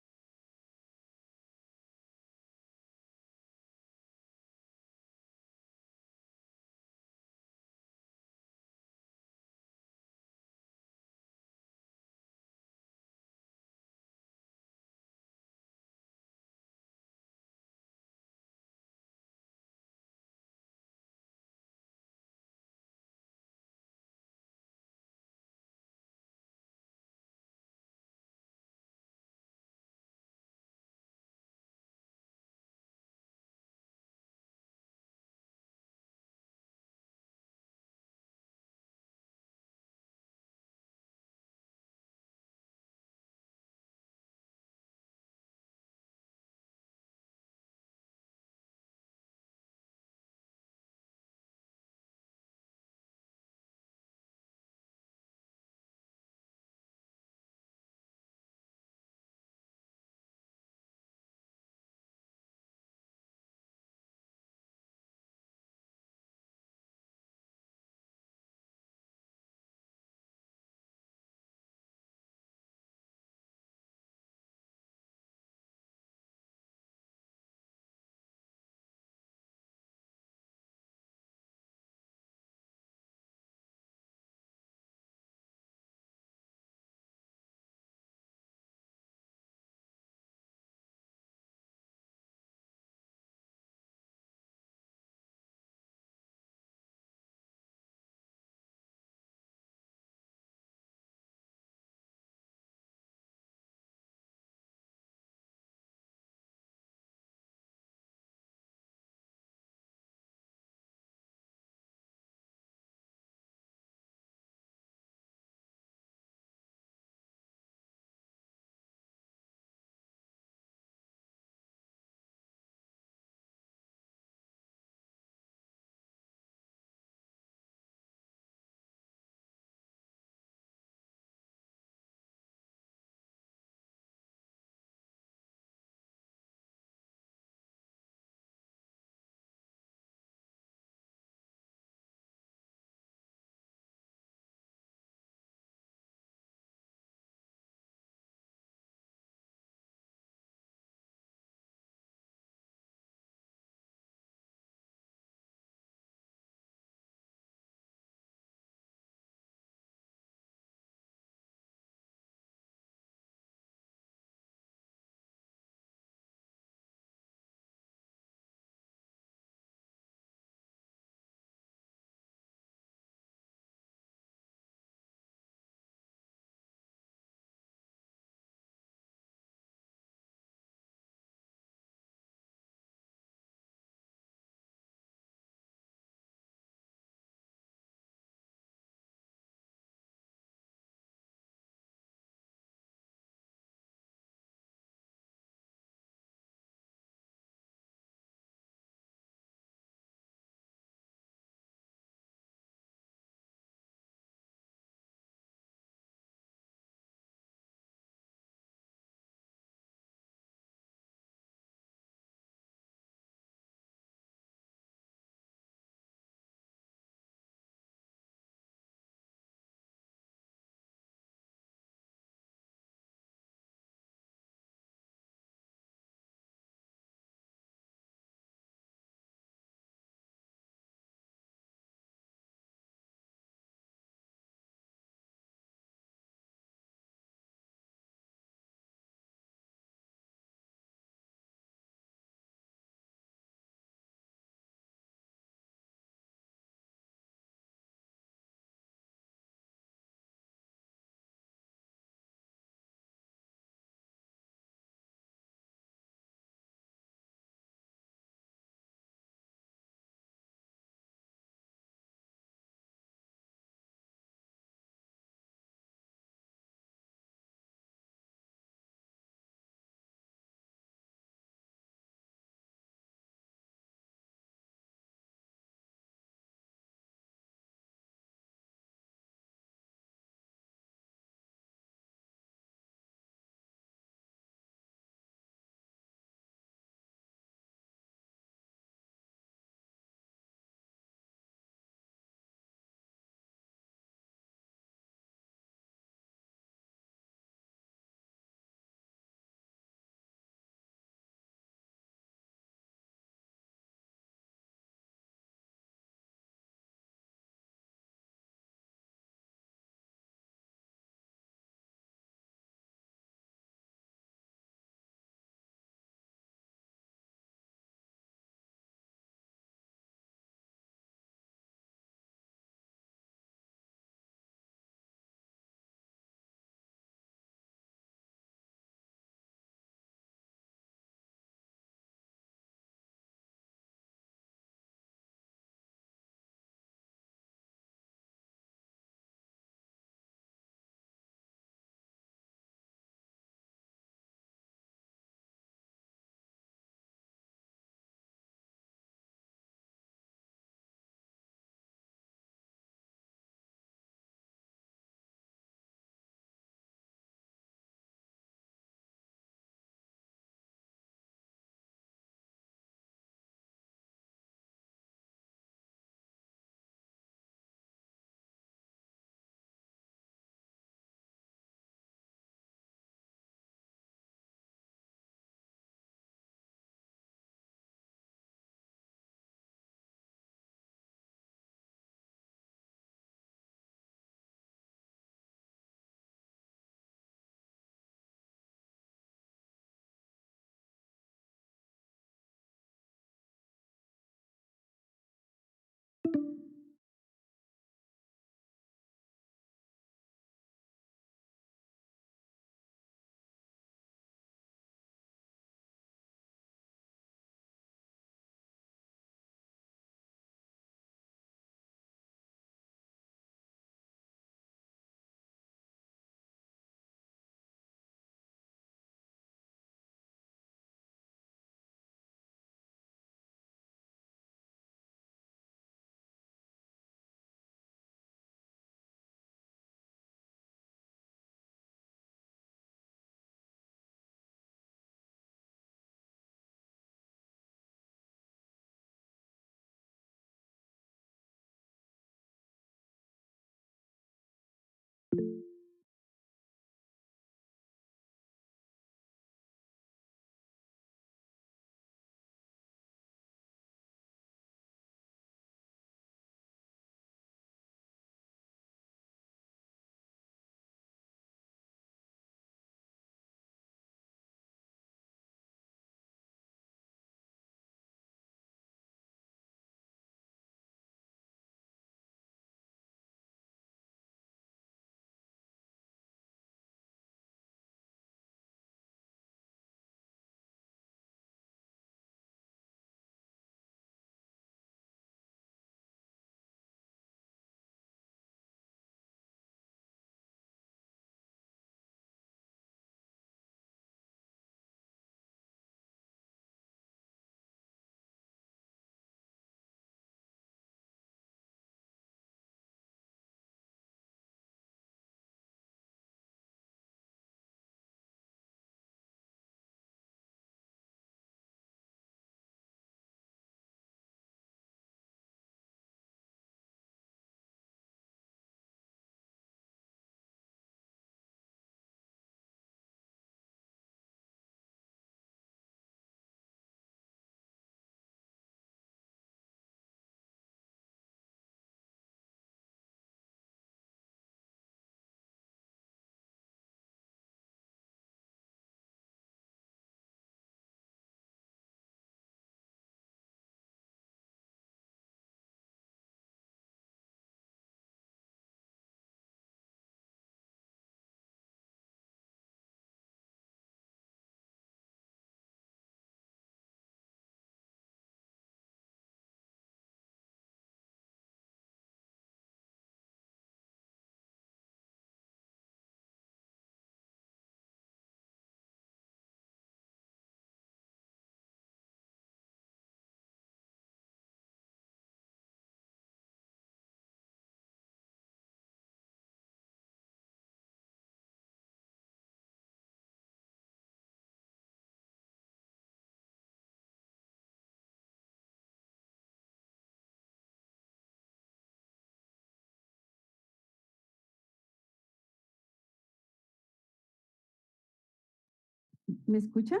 ¿Me escuchan?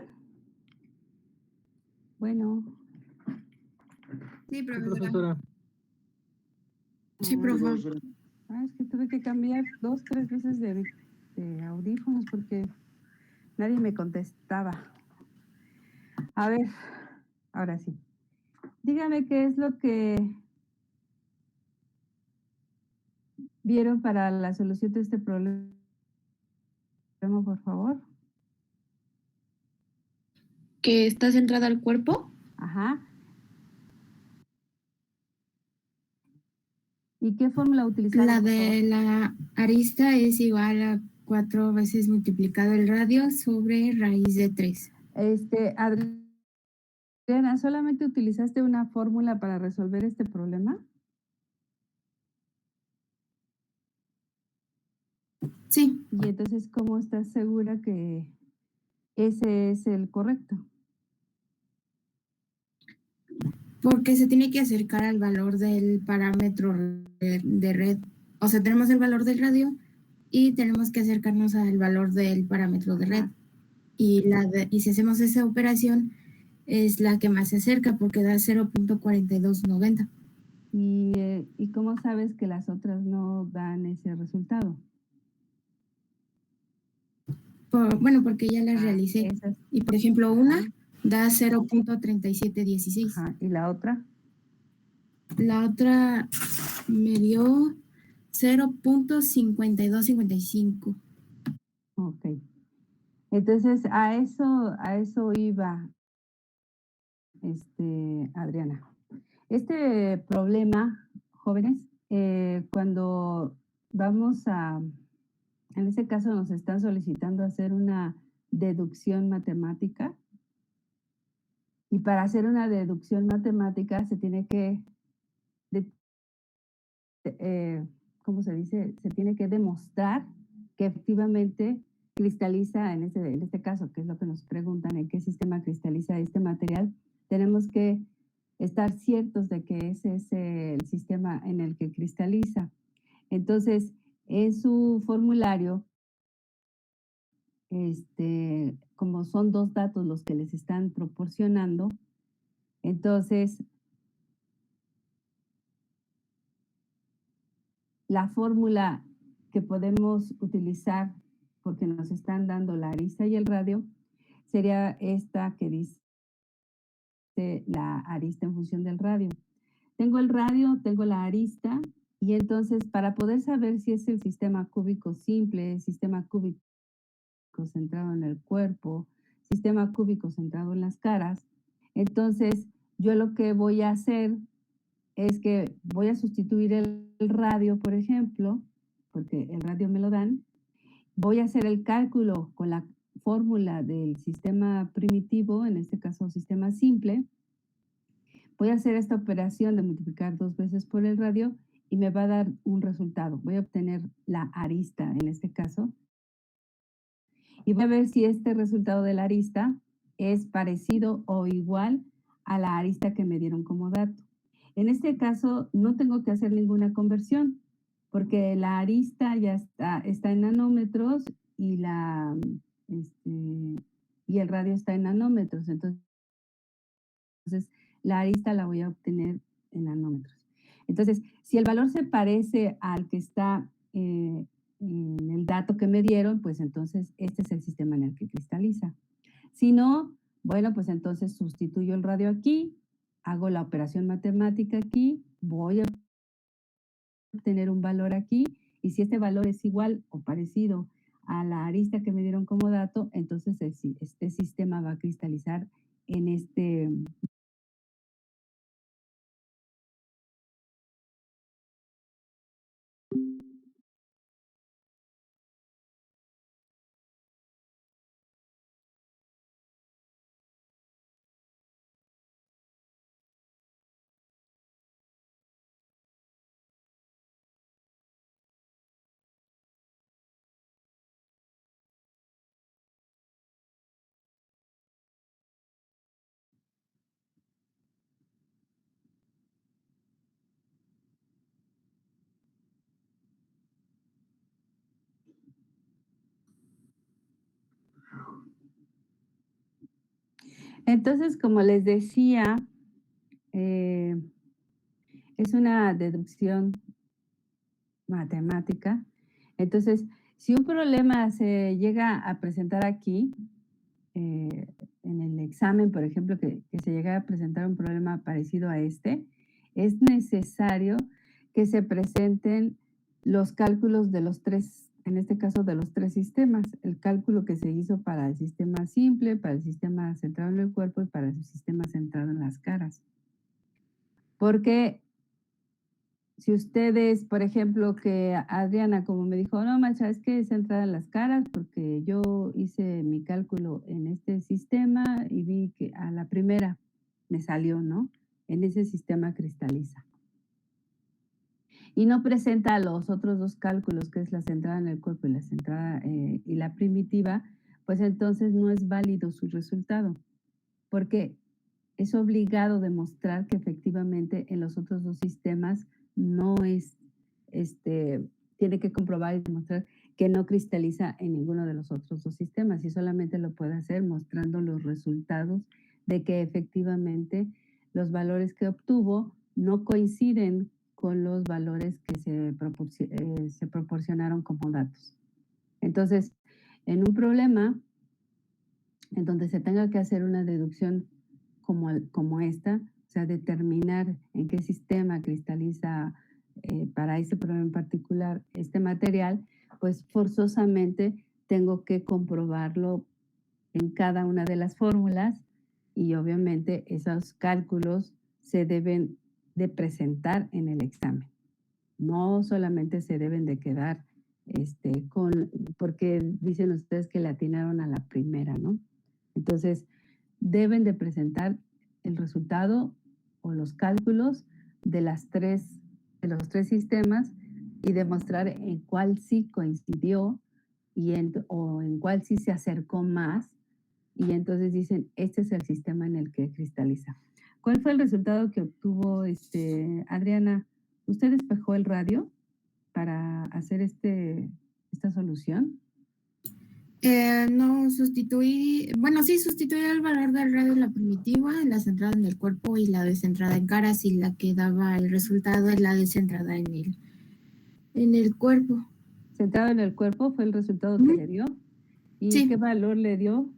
Bueno, Sí, Sí, profesora. profesora. Sí, ah, profe. es que tuve que cambiar 2, 3 veces de audífonos porque nadie me contestaba. A ver, ahora sí. Dígame qué es lo que vieron para la solución de este problema, por favor. Que está centrada al cuerpo. Ajá. ¿Y qué fórmula utilizaron, La por favor? de la arista es igual a 4 veces multiplicado el radio sobre raíz de 3. Adriana, ¿solamente utilizaste una fórmula para resolver este problema? Sí, Y entonces, ¿cómo estás segura que ese es el correcto? porque se tiene que acercar al valor del parámetro de red. O sea, tenemos el valor del radio y tenemos que acercarnos al valor del parámetro de red. Ajá. Y si hacemos esa operación, es la que más se acerca porque da 0.4290. ¿Y cómo sabes que las otras no dan ese resultado? Bueno, porque ya las realicé. Esas. Y por ejemplo, Ajá. una da 0.3716. Ajá. ¿Y la otra? La otra me dio 0.5255. Ok. Entonces, a eso iba, Adriana. Este problema, jóvenes, cuando vamos en este caso nos están solicitando hacer una deducción matemática, y para hacer una deducción matemática se tiene que, de- ¿cómo se dice? Se tiene que demostrar que efectivamente cristaliza, en este caso, que es lo que nos preguntan, en qué sistema cristaliza este material, tenemos que estar ciertos de que ese es el sistema en el que cristaliza. Entonces, en su formulario, como son 2 datos los que les están proporcionando, entonces la fórmula que podemos utilizar, porque nos están dando la arista y el radio, sería esta que dice la arista en función del radio. Tengo el radio, tengo la arista, y entonces para poder saber si es el sistema cúbico simple, el sistema cúbico centrado en el cuerpo, sistema cúbico centrado en las caras, entonces yo lo que voy a hacer es que voy a sustituir el radio, por ejemplo, porque el radio me lo dan. Voy a hacer el cálculo con la fórmula del sistema primitivo, en este caso sistema simple. Voy a hacer esta operación de multiplicar 2 veces por el radio y me va a dar un resultado. Voy a obtener la arista en este caso y voy a ver si este resultado de la arista es parecido o igual a la arista que me dieron como dato. En este caso no tengo que hacer ninguna conversión porque la arista ya está en nanómetros y y el radio está en nanómetros. Entonces, la arista la voy a obtener en nanómetros. Entonces, si el valor se parece al que está en el dato que me dieron, pues entonces este es el sistema en el que cristaliza. Si no, bueno, pues entonces sustituyo el radio aquí, hago la operación matemática aquí, voy a obtener un valor aquí, y si este valor es igual o parecido a la arista que me dieron como dato, entonces este sistema va a cristalizar en este. Entonces, como les decía, es una deducción matemática. Entonces, si un problema se llega a presentar aquí, en el examen, por ejemplo, que se llega a presentar un problema parecido a este, es necesario que se presenten los cálculos de los tres, en este caso de los tres sistemas, el cálculo que se hizo para el sistema simple, para el sistema centrado en el cuerpo y para el sistema centrado en las caras. Porque si ustedes, por ejemplo, que Adriana, como me dijo, no, maestra, es que es centrada en las caras porque yo hice mi cálculo en este sistema y vi que a la primera me salió, ¿no? En ese sistema cristaliza. Y no presenta los otros dos cálculos, que es la centrada en el cuerpo y la centrada y la primitiva, pues entonces no es válido su resultado, porque es obligado demostrar que efectivamente en los otros dos sistemas no es, tiene que comprobar y demostrar que no cristaliza en ninguno de los otros dos sistemas y solamente lo puede hacer mostrando los resultados de que efectivamente los valores que obtuvo no coinciden con los valores que se proporcionaron como datos. Entonces, en un problema en donde se tenga que hacer una deducción como esta, o sea, determinar en qué sistema cristaliza para ese problema en particular este material, pues forzosamente tengo que comprobarlo en cada una de las fórmulas y obviamente esos cálculos se deben de presentar en el examen. No solamente se deben de quedar porque dicen ustedes que le atinaron a la primera, ¿no? Entonces, deben de presentar el resultado o los cálculos de los tres sistemas y demostrar en cuál sí coincidió o en cuál sí se acercó más. Y entonces dicen, este es el sistema en el que cristaliza. ¿Cuál fue el resultado que obtuvo Adriana? ¿Usted despejó el radio para hacer esta solución? No sustituí, bueno, sí sustituí el valor del radio en la primitiva, en la centrada en el cuerpo y la descentrada en caras, y la que daba el resultado es la descentrada en el cuerpo. Centrado en el cuerpo fue el resultado que le dio. ¿Y Sí. qué valor le dio?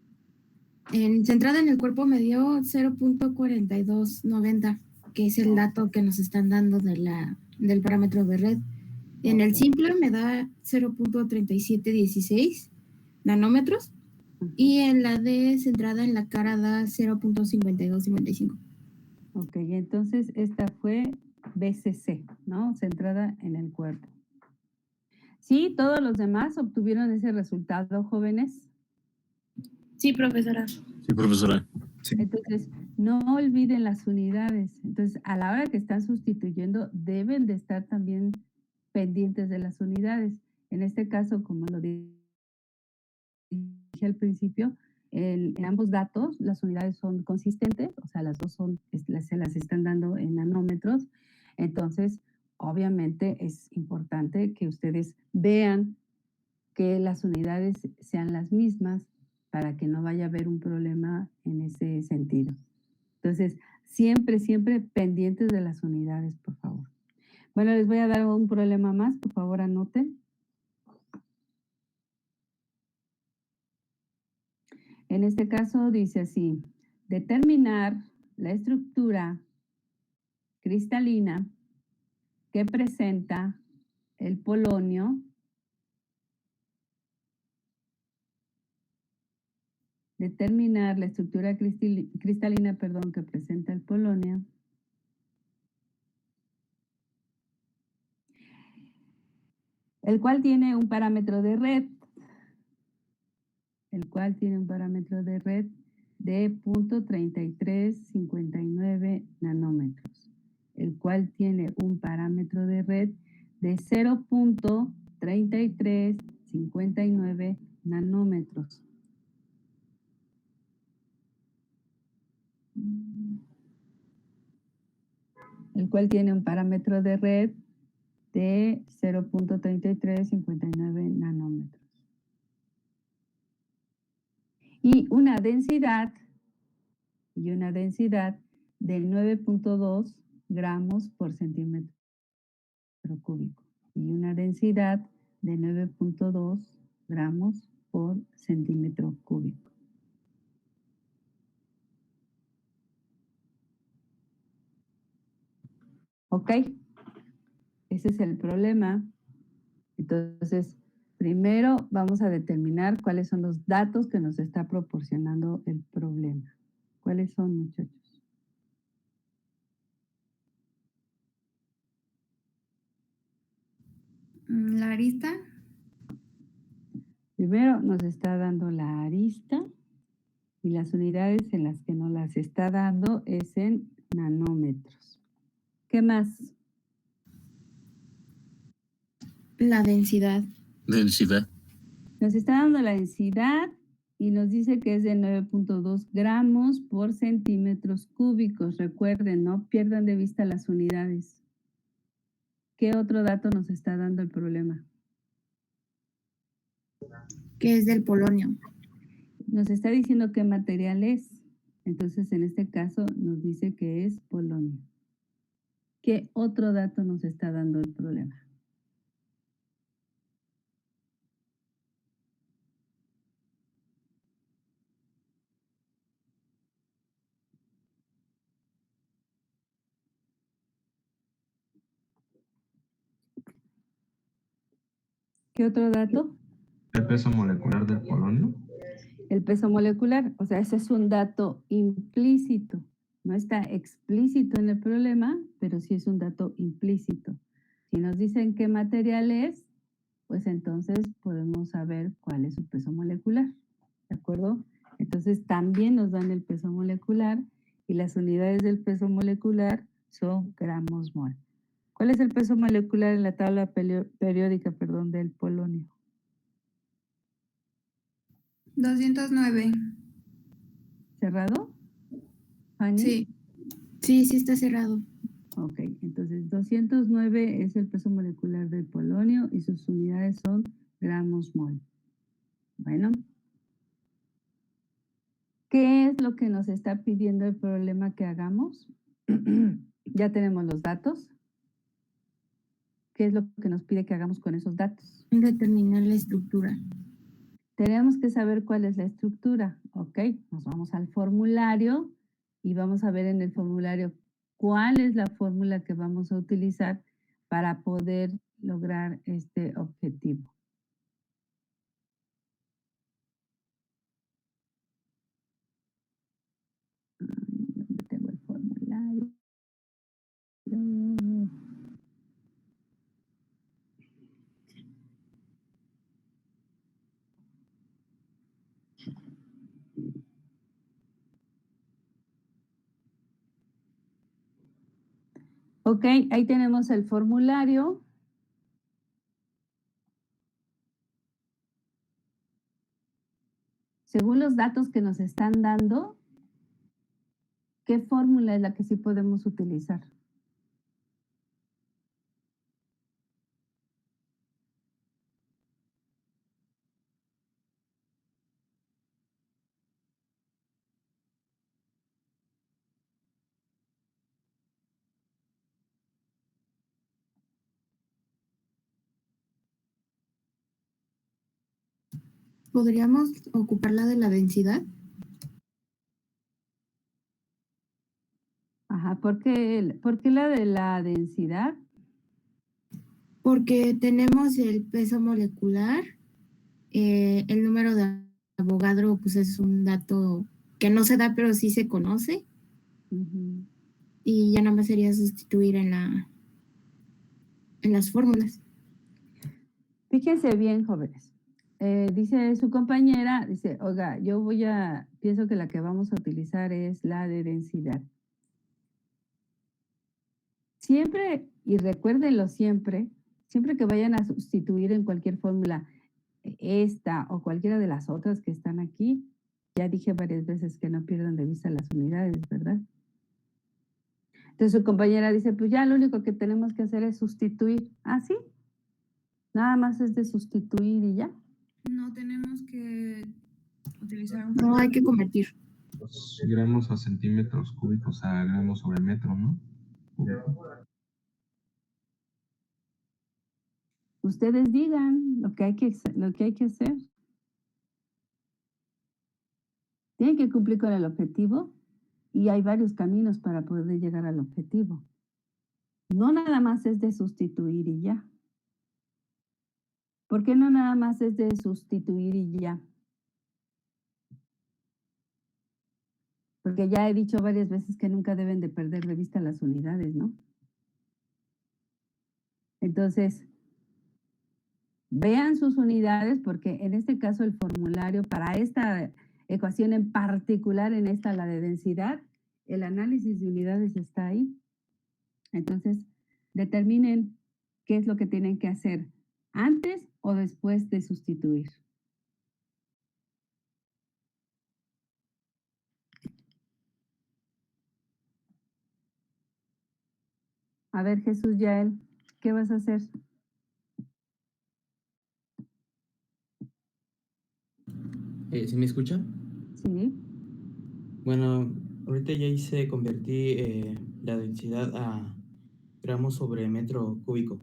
En centrada en el cuerpo me dio 0.4290, que es el dato que nos están dando del parámetro de red. En el simple me da 0.3716 nanómetros. Y en la de centrada en la cara da 0.5255. Ok, entonces esta fue BCC, ¿no? Centrada en el cuerpo. ¿Sí? ¿Todos los demás obtuvieron ese resultado, jóvenes? Sí, profesora. Sí, profesora. Sí. Entonces, no olviden las unidades. Entonces, a la hora que están sustituyendo, deben de estar también pendientes de las unidades. En este caso, como lo dije al principio, en ambos datos las unidades son consistentes, o sea, las dos se las están dando en nanómetros. Entonces, obviamente es importante que ustedes vean que las unidades sean las mismas para que no vaya a haber un problema en ese sentido. Entonces, siempre, siempre pendientes de las unidades, por favor. Bueno, les voy a dar un problema más, por favor anoten. En este caso dice así, determinar la estructura cristalina que presenta el polonio determinar la estructura cristalina, que presenta el polonio el cual tiene un parámetro de red de 0.3359 nanómetros, el cual tiene un parámetro de red de 0.3359 nanómetros. El cual tiene un parámetro de red de 0.3359 nanómetros. Y una densidad y una densidad de 9.2 gramos por centímetro cúbico y una densidad de 9.2 gramos por centímetro cúbico. ¿Ok? Ese es el problema. Entonces, primero vamos a determinar cuáles son los datos que nos está proporcionando el problema. ¿Cuáles son, muchachos? La arista. Primero nos está dando la arista y las unidades en las que nos las está dando es en nanómetros. ¿Qué más? La densidad. Densidad. Nos está dando la densidad y nos dice que es de 9.2 gramos por centímetros cúbicos. Recuerden, no pierdan de vista las unidades. ¿Qué otro dato nos está dando el problema? Que es del polonio. Nos está diciendo qué material es. Entonces, en este caso, nos dice que es polonio. ¿Qué otro dato nos está dando el problema? ¿Qué otro dato? ¿El peso molecular del polonio? El peso molecular, o sea, ese es un dato implícito. No está explícito en el problema, pero sí es un dato implícito. Si nos dicen qué material es, pues entonces podemos saber cuál es su peso molecular. ¿De acuerdo? Entonces también nos dan el peso molecular y las unidades del peso molecular son gramos mol. ¿Cuál es el peso molecular en la tabla periódica, del polonio? 209. ¿Cerrado? ¿Fanny? Sí. Sí, sí está cerrado. Ok, entonces 209 es el peso molecular del polonio y sus unidades son gramos mol. Bueno, ¿qué es lo que nos está pidiendo el problema que hagamos? Ya tenemos los datos. ¿Qué es lo que nos pide que hagamos con esos datos? Determinar la estructura. Tenemos que saber cuál es la estructura. Ok, nos vamos al formulario y vamos a ver en el formulario cuál es la fórmula que vamos a utilizar para poder lograr este objetivo. ¿Dónde tengo el formulario? Ok, ahí tenemos el formulario. Según los datos que nos están dando, ¿qué fórmula es la que sí podemos utilizar? ¿Podríamos ocupar la de la densidad? Ajá, ¿por qué la de la densidad? Porque tenemos el peso molecular, el número de Avogadro, pues es un dato que no se da, pero sí se conoce. Uh-huh. Y ya nada más sería sustituir en las fórmulas. Fíjense bien, jóvenes. Dice su compañera, dice, oiga, pienso que la que vamos a utilizar es la de densidad. Siempre, y recuérdenlo siempre que vayan a sustituir en cualquier fórmula esta o cualquiera de las otras que están aquí, ya dije varias veces que no pierdan de vista las unidades, ¿verdad? Entonces su compañera dice, pues ya lo único que tenemos que hacer es sustituir. ¿Ah, sí? Nada más es de sustituir y ya. No tenemos que utilizar un factor. No, hay que convertir. los gramos a centímetros cúbicos a gramos sobre metro, ¿no? Cúbico. Ustedes digan lo que hay que hacer. Tienen que cumplir con el objetivo y hay varios caminos para poder llegar al objetivo. No nada más es de sustituir y ya. ¿Por qué no nada más es de sustituir y ya? Porque ya he dicho varias veces que nunca deben de perder de vista las unidades, ¿no? Entonces, vean sus unidades porque en este caso el formulario para esta ecuación en particular, en esta, la de densidad, el análisis de unidades está ahí. Entonces, determinen qué es lo que tienen que hacer antes o después de sustituir. A ver, Jesús Yael, ¿qué vas a hacer? ¿Sí me escucha? Sí. Bueno, ahorita ya convertí la densidad a gramos sobre metro cúbico.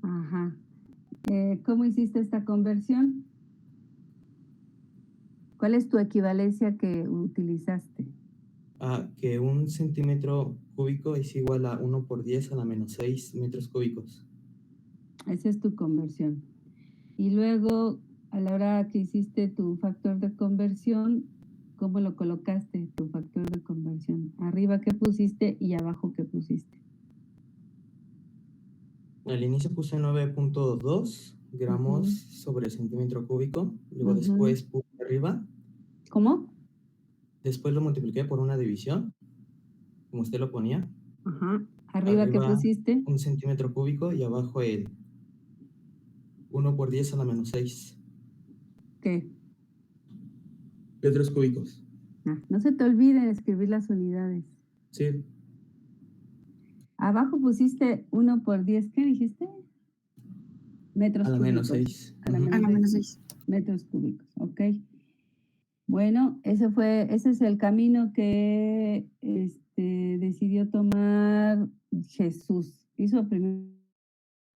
Ajá. ¿Cómo hiciste esta conversión? ¿Cuál es tu equivalencia que utilizaste? Que 1 centímetro cúbico es igual a 1 por 10 a la menos 6 metros cúbicos. Esa es tu conversión. Y luego, a la hora que hiciste tu factor de conversión, ¿cómo lo colocaste, tu factor de conversión? Arriba, ¿qué pusiste? Y abajo, ¿qué pusiste? Al inicio puse 9.2 gramos sobre centímetro cúbico. Luego después puse arriba. ¿Cómo? Después lo multipliqué por una división, como usted lo ponía. Ajá. Arriba, ¿qué pusiste? 1 centímetro cúbico y abajo el 1 por 10 a la menos 6. ¿Qué? Metros cúbicos. No se te olvide escribir las unidades. Sí. Abajo pusiste 1 por 10, ¿qué dijiste? Metros A la cúbicos. menos 6. A la menos 6 metros cúbicos, ok. Bueno, ese es el camino que decidió tomar Jesús. Hizo primero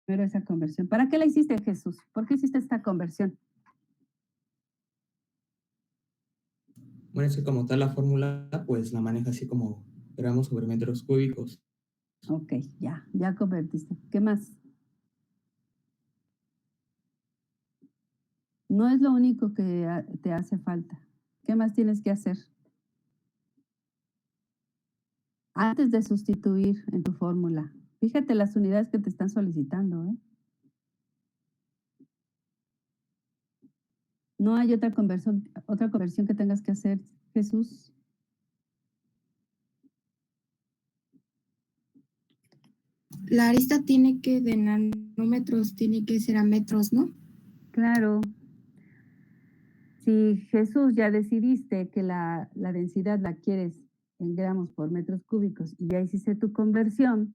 esa conversión. ¿Para qué la hiciste, Jesús? ¿Por qué hiciste esta conversión? Bueno, es que como tal la fórmula, pues la maneja así como gramos sobre metros cúbicos. Ok, ya convertiste. ¿Qué más? No es lo único que te hace falta. ¿Qué más tienes que hacer? Antes de sustituir en tu fórmula. Fíjate las unidades que te están solicitando, ¿eh? No hay otra conversión que tengas que hacer, Jesús. La arista tiene que, de nanómetros, tiene que ser a metros, ¿no? Claro. Si Jesús ya decidiste que la densidad la quieres en gramos por metros cúbicos y ya hiciste tu conversión,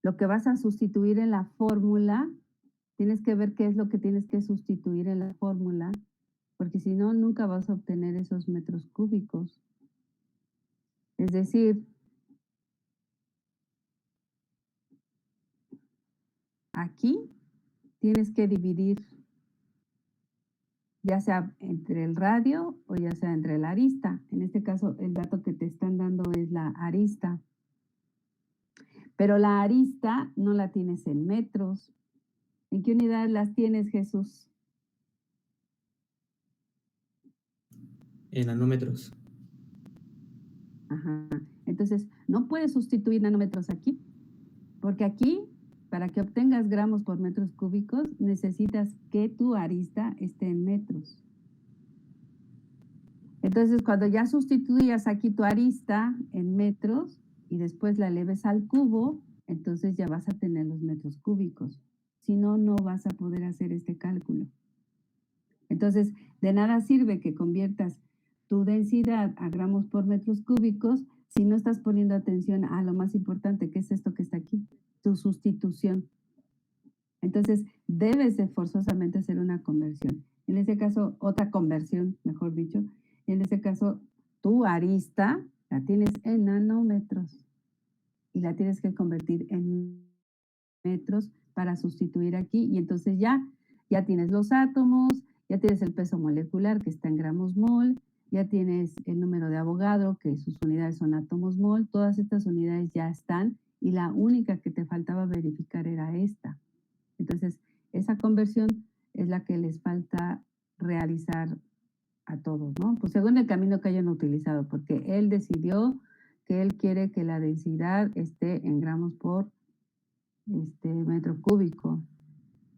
lo que vas a sustituir en la fórmula, tienes que ver qué es lo que tienes que sustituir en la fórmula, porque si no, nunca vas a obtener esos metros cúbicos. Es decir, aquí tienes que dividir ya sea entre el radio o ya sea entre la arista. En este caso, el dato que te están dando es la arista. Pero la arista no la tienes en metros. ¿En qué unidad las tienes, Jesús? En nanómetros. Ajá. Entonces, no puedes sustituir nanómetros aquí, porque aquí, para que obtengas gramos por metros cúbicos, necesitas que tu arista esté en metros. Entonces, cuando ya sustituyas aquí tu arista en metros y después la eleves al cubo, entonces ya vas a tener los metros cúbicos. Si no, no vas a poder hacer este cálculo. Entonces, de nada sirve que conviertas tu densidad a gramos por metros cúbicos si no estás poniendo atención a lo más importante, que es esto que está aquí, tu sustitución. Entonces, debes de forzosamente hacer una conversión. En este caso, otra conversión, mejor dicho, En este caso, tu arista la tienes en nanómetros y la tienes que convertir en metros para sustituir aquí. Y entonces ya tienes los átomos, ya tienes el peso molecular que está en gramos mol, ya tienes el número de Avogadro, que sus unidades son átomos mol. Todas estas unidades ya están y la única que te faltaba verificar era esta. Entonces, esa conversión es la que les falta realizar a todos, ¿no? Pues según el camino que hayan utilizado, porque él decidió que él quiere que la densidad esté en gramos por metro cúbico.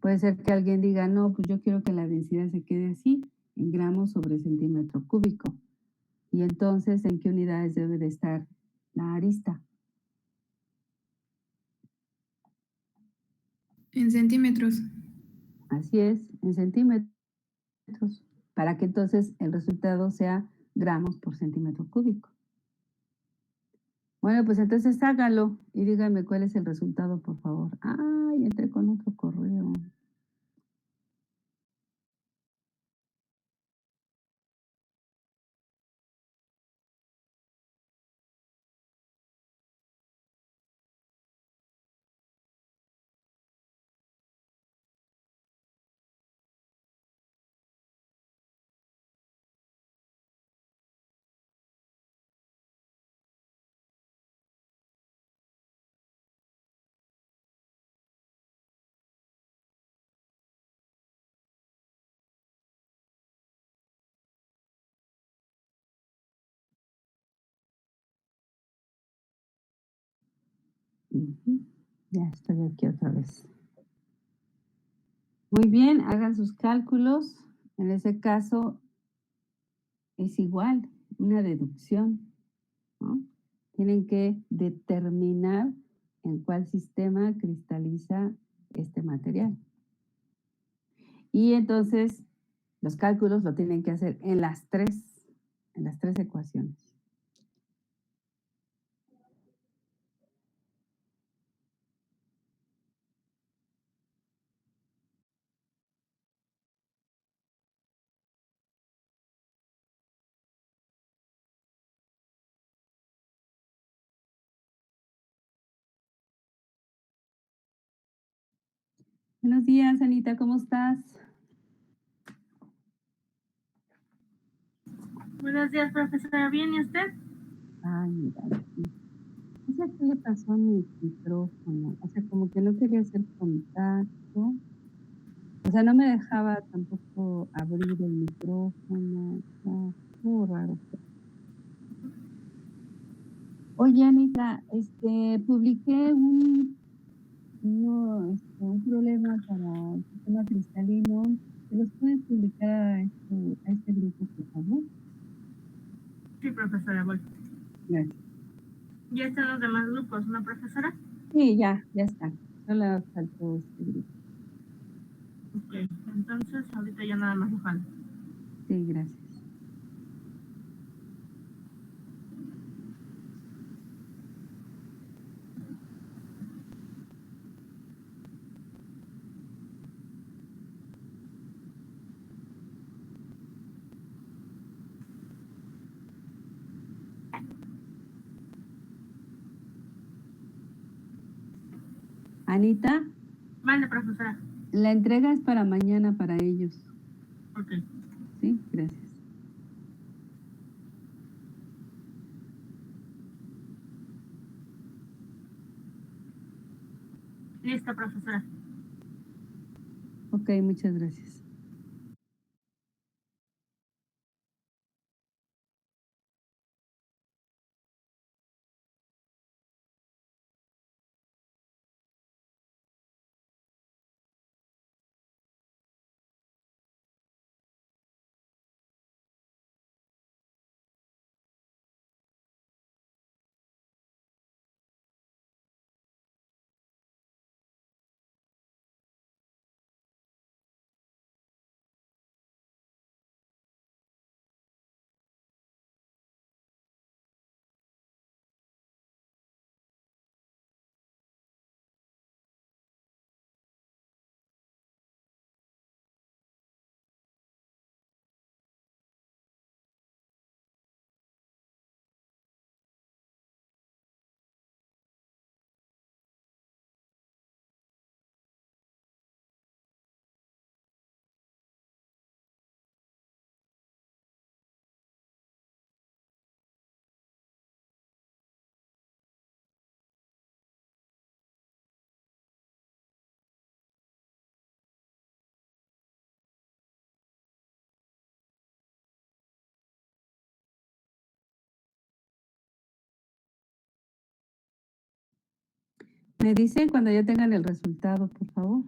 Puede ser que alguien diga, no, pues yo quiero que la densidad se quede así, en gramos sobre centímetro cúbico. Y entonces, ¿en qué unidades debe de estar la arista? En centímetros. Así es, en centímetros, para que entonces el resultado sea gramos por centímetro cúbico. Bueno, pues entonces hágalo y dígame cuál es el resultado, por favor. Ay, entré con otro correo. Ujú, ya estoy aquí otra vez. Muy bien, hagan sus cálculos. En ese caso es igual, una deducción, ¿no? Tienen que determinar en cuál sistema cristaliza este material. Y entonces los cálculos lo tienen que hacer en las tres ecuaciones. Buenos días, Anita, ¿cómo estás? Buenos días, profesora. ¿Bien y usted? Ay, mira, no sé qué le pasó a mi micrófono. O sea, como que no quería hacer contacto. O sea, no me dejaba tampoco abrir el micrófono. No, estuvo raro. Oye, Anita, publiqué un problema para el sistema cristalino. ¿Te los puedes publicar a este grupo, por favor? Sí, profesora, voy. Gracias. Ya están los demás grupos, ¿no, profesora? Sí, ya está. Solo faltó este grupo. Ok, entonces ahorita ya nada más lo jalo. Sí, gracias. Anita, Vale, profesora. la entrega es para mañana para ellos. Ok. Sí, gracias. Listo, profesora. Ok, muchas gracias. Me dicen cuando ya tengan el resultado, por favor.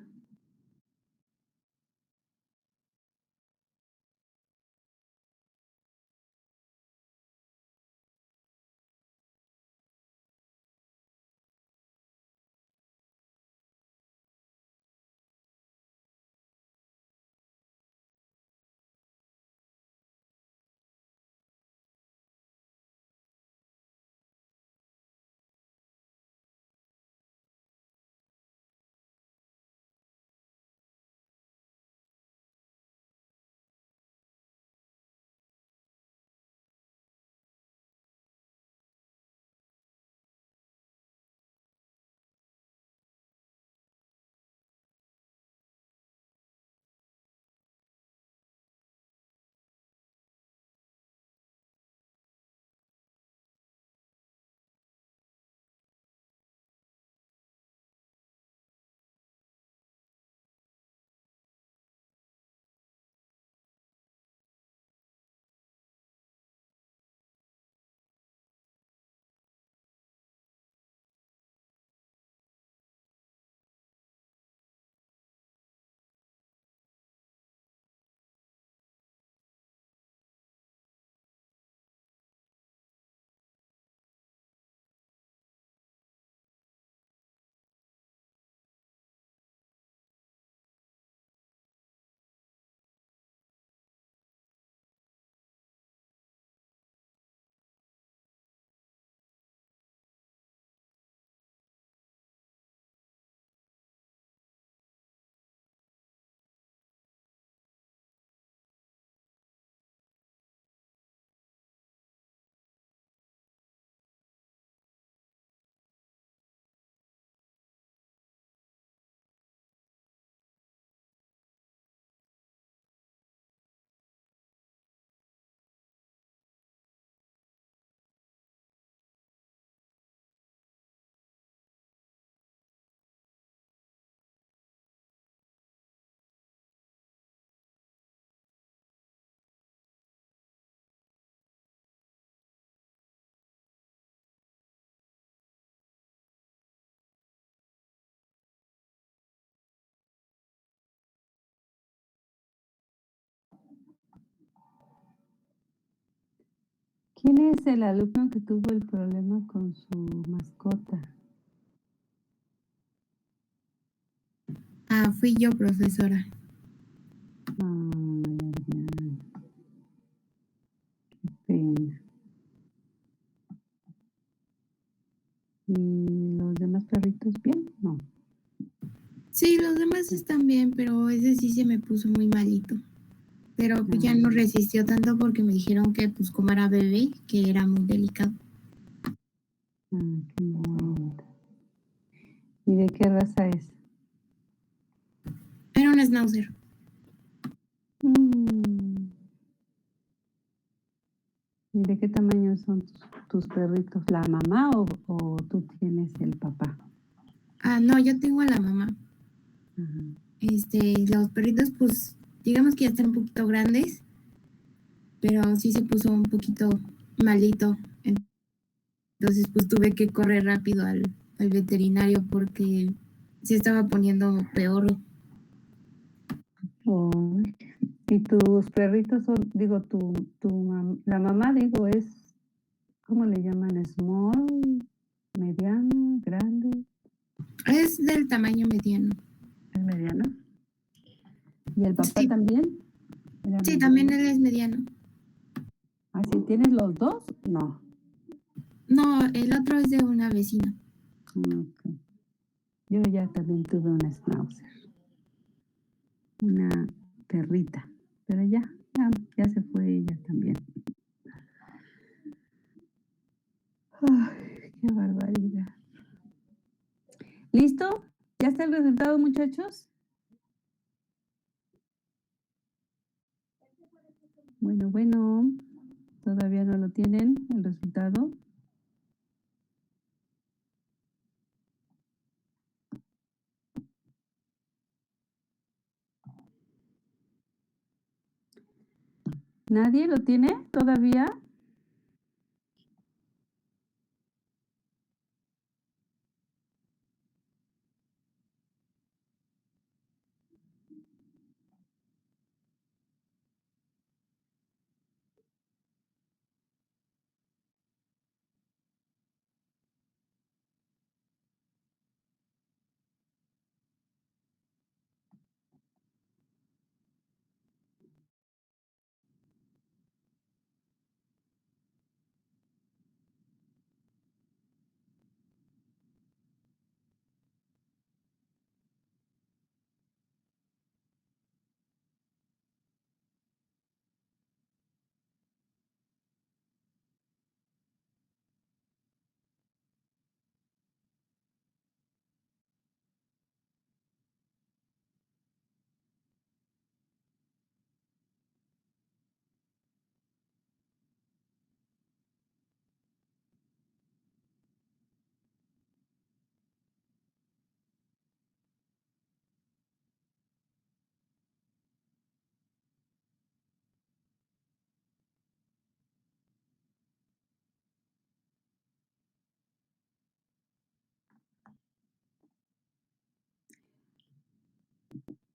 ¿Quién es el alumno que tuvo el problema con su mascota? Ah, fui yo, profesora. Ay, Adrián. Qué pena. ¿Y los demás perritos bien? No. Sí, los demás están bien, pero ese sí se me puso muy malito. Pero pues ya no resistió tanto porque me dijeron que pues como era bebé, que era muy delicado. Qué bonito. ¿Y de qué raza es? Era un schnauzer. Mm. ¿Y de qué tamaño son tus perritos? ¿La mamá o tú tienes el papá? Ah, no, yo tengo a la mamá. Ajá. Los perritos, pues, digamos que ya están un poquito grandes, pero sí se puso un poquito malito. Entonces, pues tuve que correr rápido al veterinario porque se estaba poniendo peor. Oh, ¿y tus perritos son, digo, la mamá, digo, es, ¿cómo le llaman? ¿Small? ¿Mediano? ¿Grande? Es del tamaño mediano. ¿Es mediano? ¿Y el papá Sí, también? ¿Era sí, también mediano? él es mediano. ¿Ah, sí tienes los dos? No. No, el otro es de una vecina. Ok. Yo ya también tuve una schnauzer, una perrita, pero ya se fue ella también. Ay, qué barbaridad. ¿Listo? ¿Ya está el resultado, muchachos? Bueno, todavía no lo tienen, el resultado. ¿Nadie lo tiene todavía?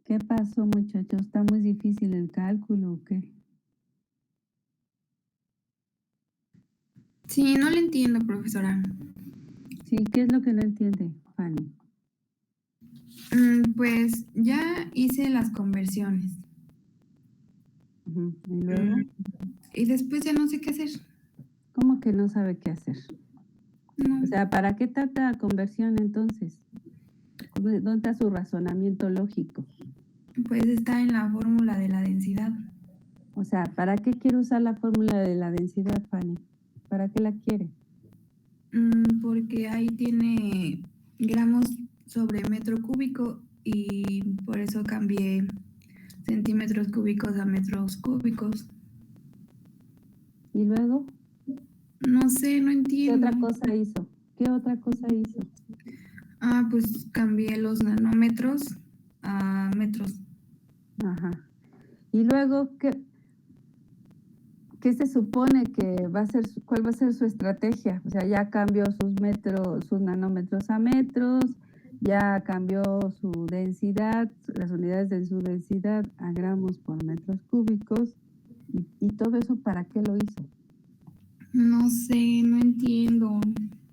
¿Qué pasó, muchachos? ¿Está muy difícil el cálculo o qué? Sí, no le entiendo, profesora. Sí, ¿qué es lo que no entiende, Fanny? Pues ya hice las conversiones. Ujú. ¿Y luego? Y después ya no sé qué hacer. ¿Cómo que no sabe qué hacer? No, O sea, ¿para qué tanta conversión entonces? ¿Dónde está su razonamiento lógico? pues está en la fórmula de la densidad. O sea, ¿para qué quiere usar la fórmula de la densidad, Fanny? ¿Para qué la quiere? Porque ahí tiene gramos sobre metro cúbico y por eso cambié centímetros cúbicos a metros cúbicos. ¿Y luego? No sé, no ¿Qué entiendo. otra cosa hizo? ¿Qué otra cosa hizo? Pues cambié los nanómetros a metros. Ajá. ¿Y luego qué se supone que va a ser, cuál va a ser su estrategia? O sea, ya cambió sus metros, sus nanómetros a metros, ya cambió su densidad, las unidades de su densidad a gramos por metros cúbicos, y todo eso, ¿para qué lo hizo? No sé, no entiendo.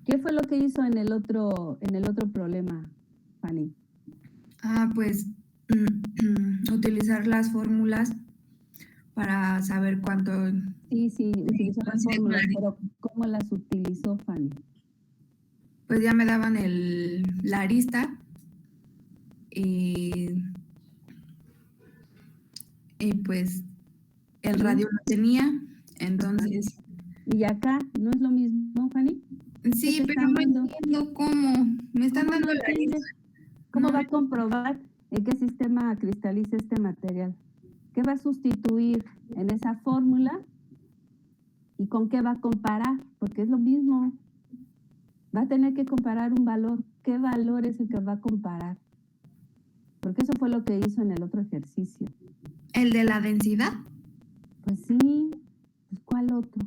¿Qué fue lo que hizo en el otro problema, Fanny? Pues utilizar las fórmulas para saber cuánto. Sí, utilizó las fórmulas, pero ¿cómo las utilizó, Fanny? Pues ya me daban la arista y, pues el radio lo tenía, entonces Y acá no es lo mismo, Fanny. sí, te pero están no dando? entiendo cómo. Me están ¿Cómo dando no la entiendes? arista. ¿Cómo No, va a comprobar en qué sistema cristaliza este material? ¿Qué va a sustituir en esa fórmula y con qué va a comparar? Porque es lo mismo. Va a tener que comparar un valor. ¿Qué valor es el que va a comparar? Porque eso fue lo que hizo en el otro ejercicio. el de la densidad. Pues sí, pues ¿cuál otro?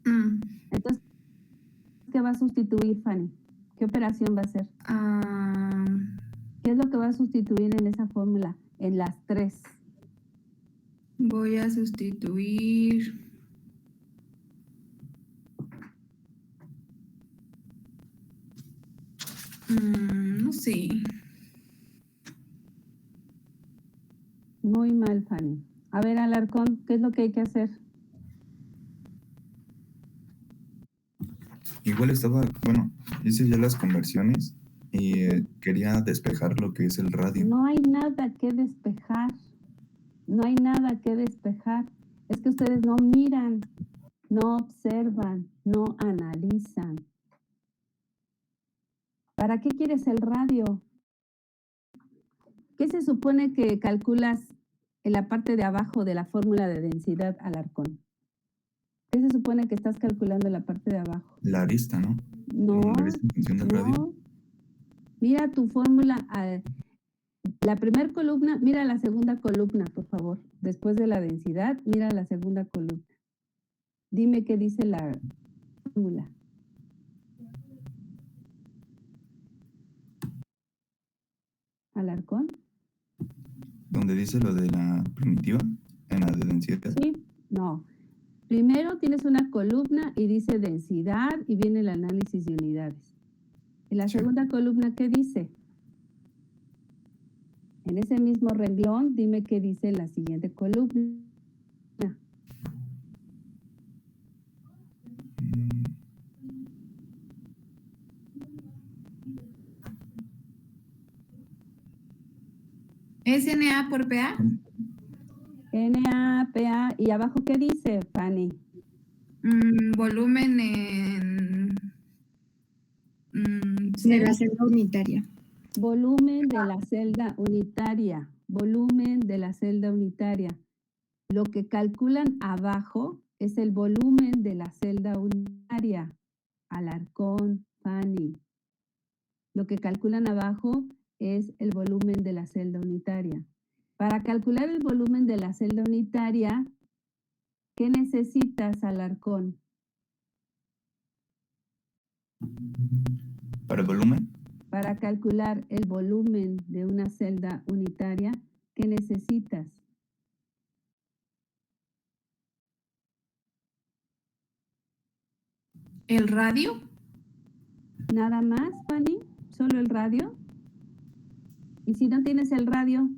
Mm, Entonces, ¿qué va a sustituir, Fanny? ¿Qué operación va a hacer? ah, ¿Qué es lo que va a sustituir en esa fórmula? En las tres. Voy a sustituir. No sé. Muy mal, Fanny. A ver, Alarcón, ¿qué es lo que hay que hacer? Igual bueno, hice ya las conversiones y quería despejar lo que es el radio. No hay nada que despejar. No hay nada que despejar. Es que ustedes no miran, no observan, no analizan. ¿Para qué quieres el radio? ¿Qué se supone que calculas en la parte de abajo de la fórmula de densidad, Alarcón? ¿Qué se supone que estás calculando en la parte de abajo? La arista, ¿no? No, La arista en función del radio. no. Mira tu fórmula, la primera columna, mira la segunda columna, por favor. Después de la densidad, mira la segunda columna. Dime qué dice la fórmula. ¿Alarcón? Donde dice lo de la primitiva, en la de densidad. Sí, no. Primero tienes una columna y dice densidad y viene el análisis de unidades. En la Sí. segunda columna, ¿qué dice? En ese mismo renglón, dime qué dice la siguiente columna. Mm, ¿Es NA por PA? NA, PA, ¿y abajo qué dice, Fanny? Volumen de la celda unitaria. Volumen de la celda unitaria. Volumen de la celda unitaria. Lo que calculan abajo es el volumen de la celda unitaria. Alarcón, Fanny. Lo que calculan abajo es el volumen de la celda unitaria. Para calcular el volumen de la celda unitaria, ¿qué necesitas, Alarcón? ¿Para el volumen? para calcular el volumen de una celda unitaria, ¿qué necesitas? ¿El radio? ¿Nada más, Fanny? ¿Solo el radio? ¿Y si no tienes el radio?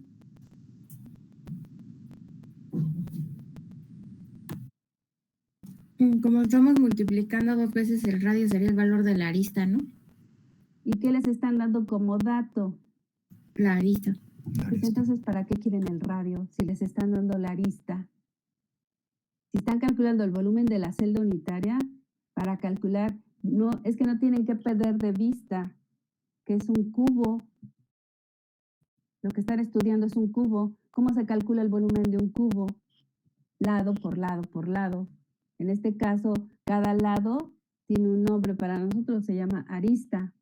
Como estamos multiplicando 2 veces el radio, sería el valor de la arista, ¿no? ¿Y qué les están dando como dato? La arista. Pues entonces, ¿para qué quieren el radio si les están dando la arista? Si están calculando el volumen de la celda unitaria, para calcular, no, es que no tienen que perder de vista que es un cubo. Lo que están estudiando es un cubo. ¿Cómo se calcula el volumen de un cubo? Lado por lado por lado. En este caso, cada lado tiene un nombre. Para nosotros se llama arista.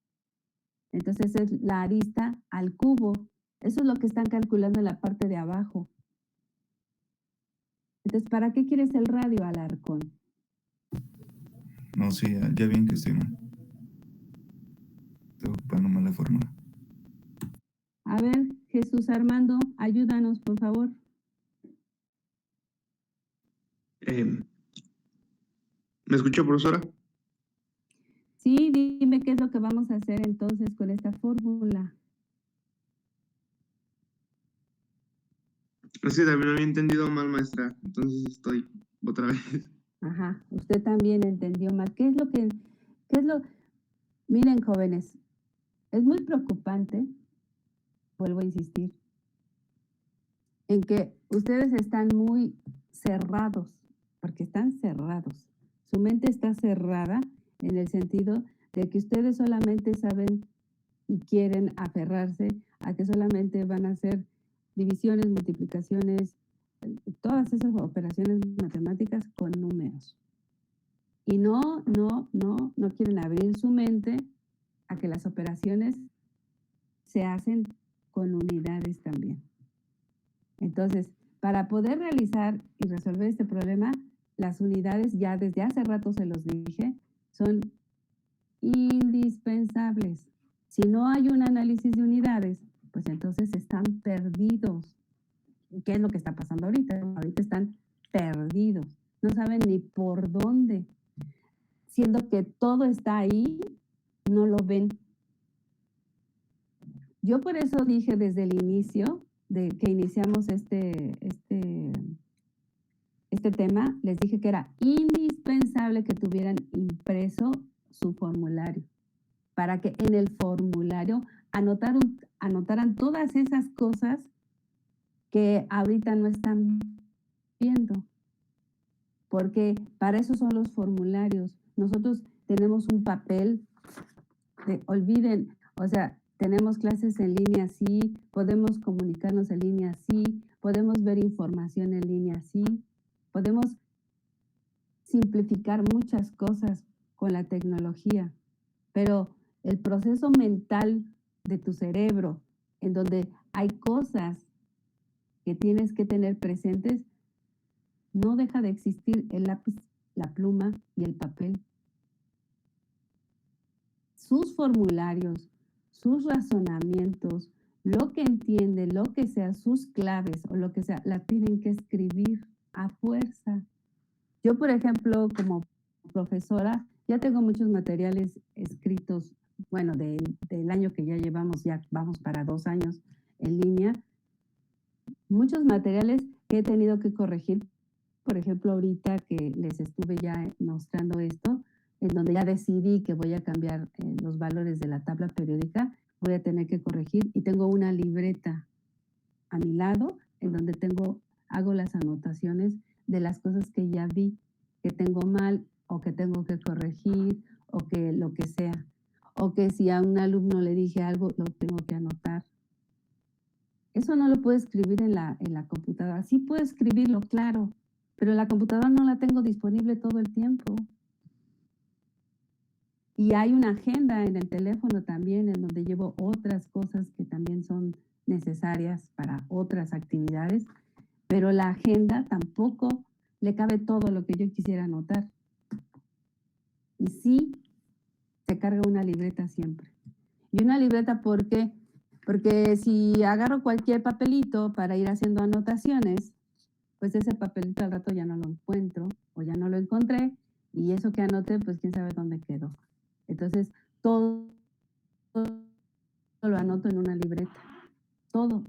Entonces es la arista al cubo. Eso es lo que están calculando en la parte de abajo. Entonces, ¿para qué quieres el radio, Alarcón? No, sí, ya bien que estoy mal. Estoy ocupando mal la fórmula. A ver, Jesús Armando, ayúdanos, por favor. ¿Me escuchó, profesora? Sí, dime qué es lo que vamos a hacer entonces con esta fórmula. Sí, también había entendido mal, maestra. Entonces estoy otra vez. Ajá, usted también entendió mal. ¿Qué es lo? Miren, jóvenes, es muy preocupante, vuelvo a insistir, en que ustedes están muy cerrados, porque están cerrados. Su mente está cerrada en el sentido de que ustedes solamente saben y quieren aferrarse a que solamente van a hacer divisiones, multiplicaciones, todas esas operaciones matemáticas con números. Y no quieren abrir su mente a que las operaciones se hacen con unidades también. Entonces, para poder realizar y resolver este problema, las unidades, ya desde hace rato se los dije, son indispensables. Si no hay un análisis de unidades, pues entonces están perdidos. ¿Qué es lo que está pasando ahorita? Ahorita están perdidos. No saben ni por dónde. Siendo que todo está ahí, no lo ven. Yo por eso dije desde el inicio, de que iniciamos este tema, les dije que era indispensable que tuvieran impreso su formulario, para que en el formulario anotaran todas esas cosas que ahorita no están viendo, porque para eso son los formularios. Nosotros tenemos un papel, olviden, o sea, tenemos clases en línea, sí, podemos comunicarnos en línea, sí, podemos ver información en línea, sí, podemos simplificar muchas cosas con la tecnología, pero el proceso mental de tu cerebro, en donde hay cosas que tienes que tener presentes, no deja de existir el lápiz, la pluma y el papel. Sus formularios, sus razonamientos, lo que entiende, lo que sea, sus claves o lo que sea, la tienen que escribir a fuerza. Yo, por ejemplo, como profesora, ya tengo muchos materiales escritos, bueno, del año que ya llevamos, ya vamos para 2 años en línea, muchos materiales que he tenido que corregir. Por ejemplo, ahorita que les estuve ya mostrando esto, en donde ya decidí que voy a cambiar los valores de la tabla periódica, voy a tener que corregir y tengo una libreta a mi lado en donde hago las anotaciones de las cosas que ya vi, que tengo mal o que tengo que corregir o que lo que sea. O que si a un alumno le dije algo, lo tengo que anotar. Eso no lo puedo escribir en la computadora. Sí puedo escribirlo, claro, pero la computadora no la tengo disponible todo el tiempo. Y hay una agenda en el teléfono también en donde llevo otras cosas que también son necesarias para otras actividades, pero la agenda tampoco le cabe todo lo que yo quisiera anotar. Y sí, se carga una libreta siempre. Y una libreta, ¿por qué? Porque si agarro cualquier papelito para ir haciendo anotaciones, pues ese papelito al rato ya no lo encuentro o ya no lo encontré y eso que anoté, pues quién sabe dónde quedó. Entonces, todo lo anoto en una libreta. Todo,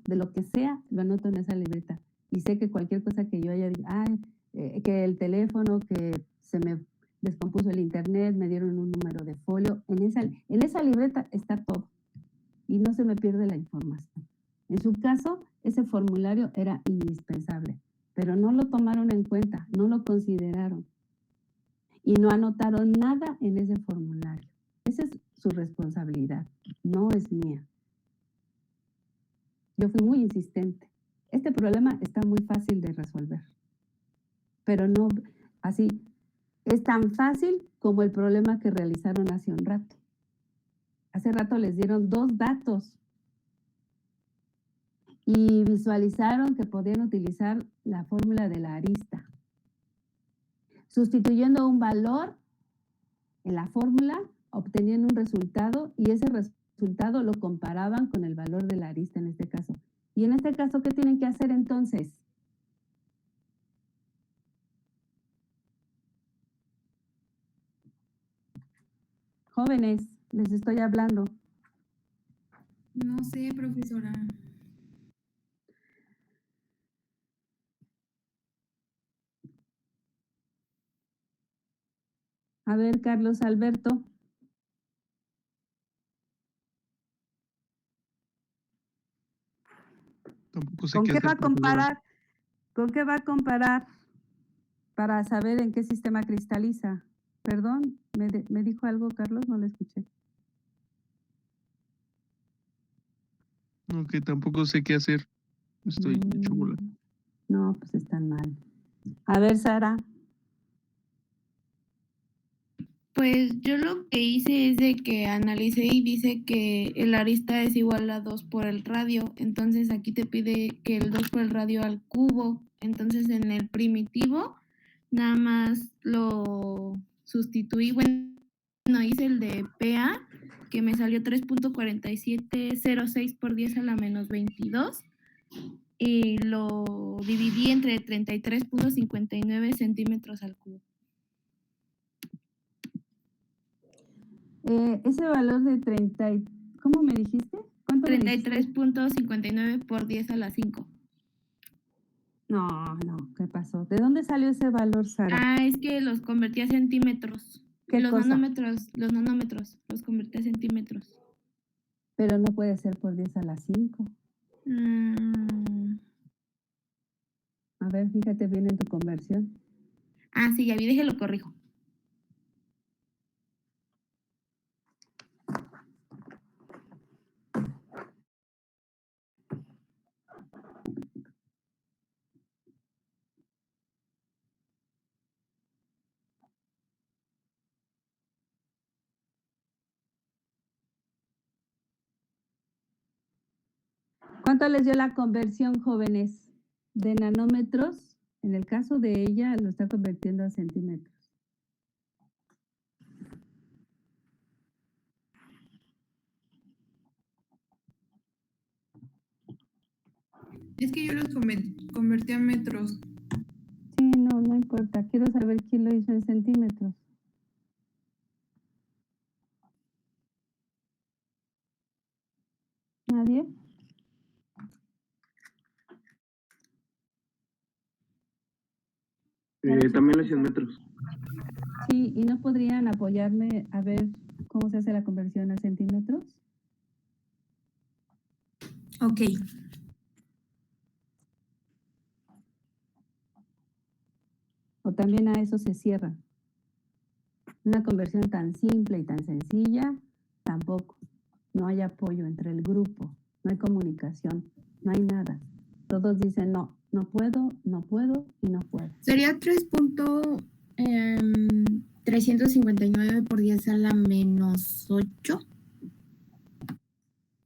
de lo que sea, lo anoto en esa libreta. Y sé que cualquier cosa que yo haya dicho, que el teléfono, que se me descompuso el internet, me dieron un número de folio, en esa libreta está todo. Y no se me pierde la información. En su caso, ese formulario era indispensable, pero no lo tomaron en cuenta, no lo consideraron y no anotaron nada en ese formulario. Esa es su responsabilidad, no es mía. Yo fui muy insistente. Este problema está muy fácil de resolver, pero no así. Es tan fácil como el problema que realizaron hace un rato. Hace rato les dieron 2 datos y visualizaron que podían utilizar la fórmula de la arista. Sustituyendo un valor en la fórmula, obtenían un resultado y ese resultado lo comparaban con el valor de la arista en este caso. Y en este caso, ¿qué tienen que hacer entonces? Jóvenes, les estoy hablando. No sé, profesora. A ver, Carlos Alberto. Tampoco sé ¿Con qué qué hacer, va a profesora. comparar? ¿Con qué va a comparar para saber en qué sistema cristaliza? Perdón, ¿me dijo algo, Carlos? No lo escuché. No, que tampoco sé qué hacer. Estoy hecho bola. No, pues están mal. A ver, Sara. Pues yo lo que hice es de que analicé y dice que el arista es igual a 2 por el radio. Entonces aquí te pide que el 2 por el radio al cubo. Entonces en el primitivo nada más lo sustituí. Bueno, hice el de PA, que me salió 3.4706 por 10 a la menos 22. Y lo dividí entre 33.59 centímetros al cubo. Ese valor de 30, ¿cómo me dijiste? ¿Cuánto me dijiste? 33.59 por 10 a la 5. No, ¿qué pasó? ¿De dónde salió ese valor, Sara? Ah, es que los convertí a centímetros. ¿Qué los cosa? nanómetros, los convertí a centímetros. Pero no puede ser por 10 a la 5. A ver, fíjate bien en tu conversión. Ah, sí, ya vi, déjelo corrijo. ¿Cuánto les dio la conversión, jóvenes? De nanómetros, en el caso de ella, lo está convirtiendo a centímetros. Es que yo los convertí a metros. Sí, no importa. Quiero saber quién lo hizo en centímetros. ¿Nadie? También lo hice en metros. Sí, ¿y no podrían apoyarme a ver cómo se hace la conversión a centímetros? Ok. ¿O también a eso se cierra? Una conversión tan simple y tan sencilla, tampoco. No hay apoyo entre el grupo, no hay comunicación, no hay nada. Todos dicen no puedo y no puedo. Sería 3.359 por 10 a la menos 8.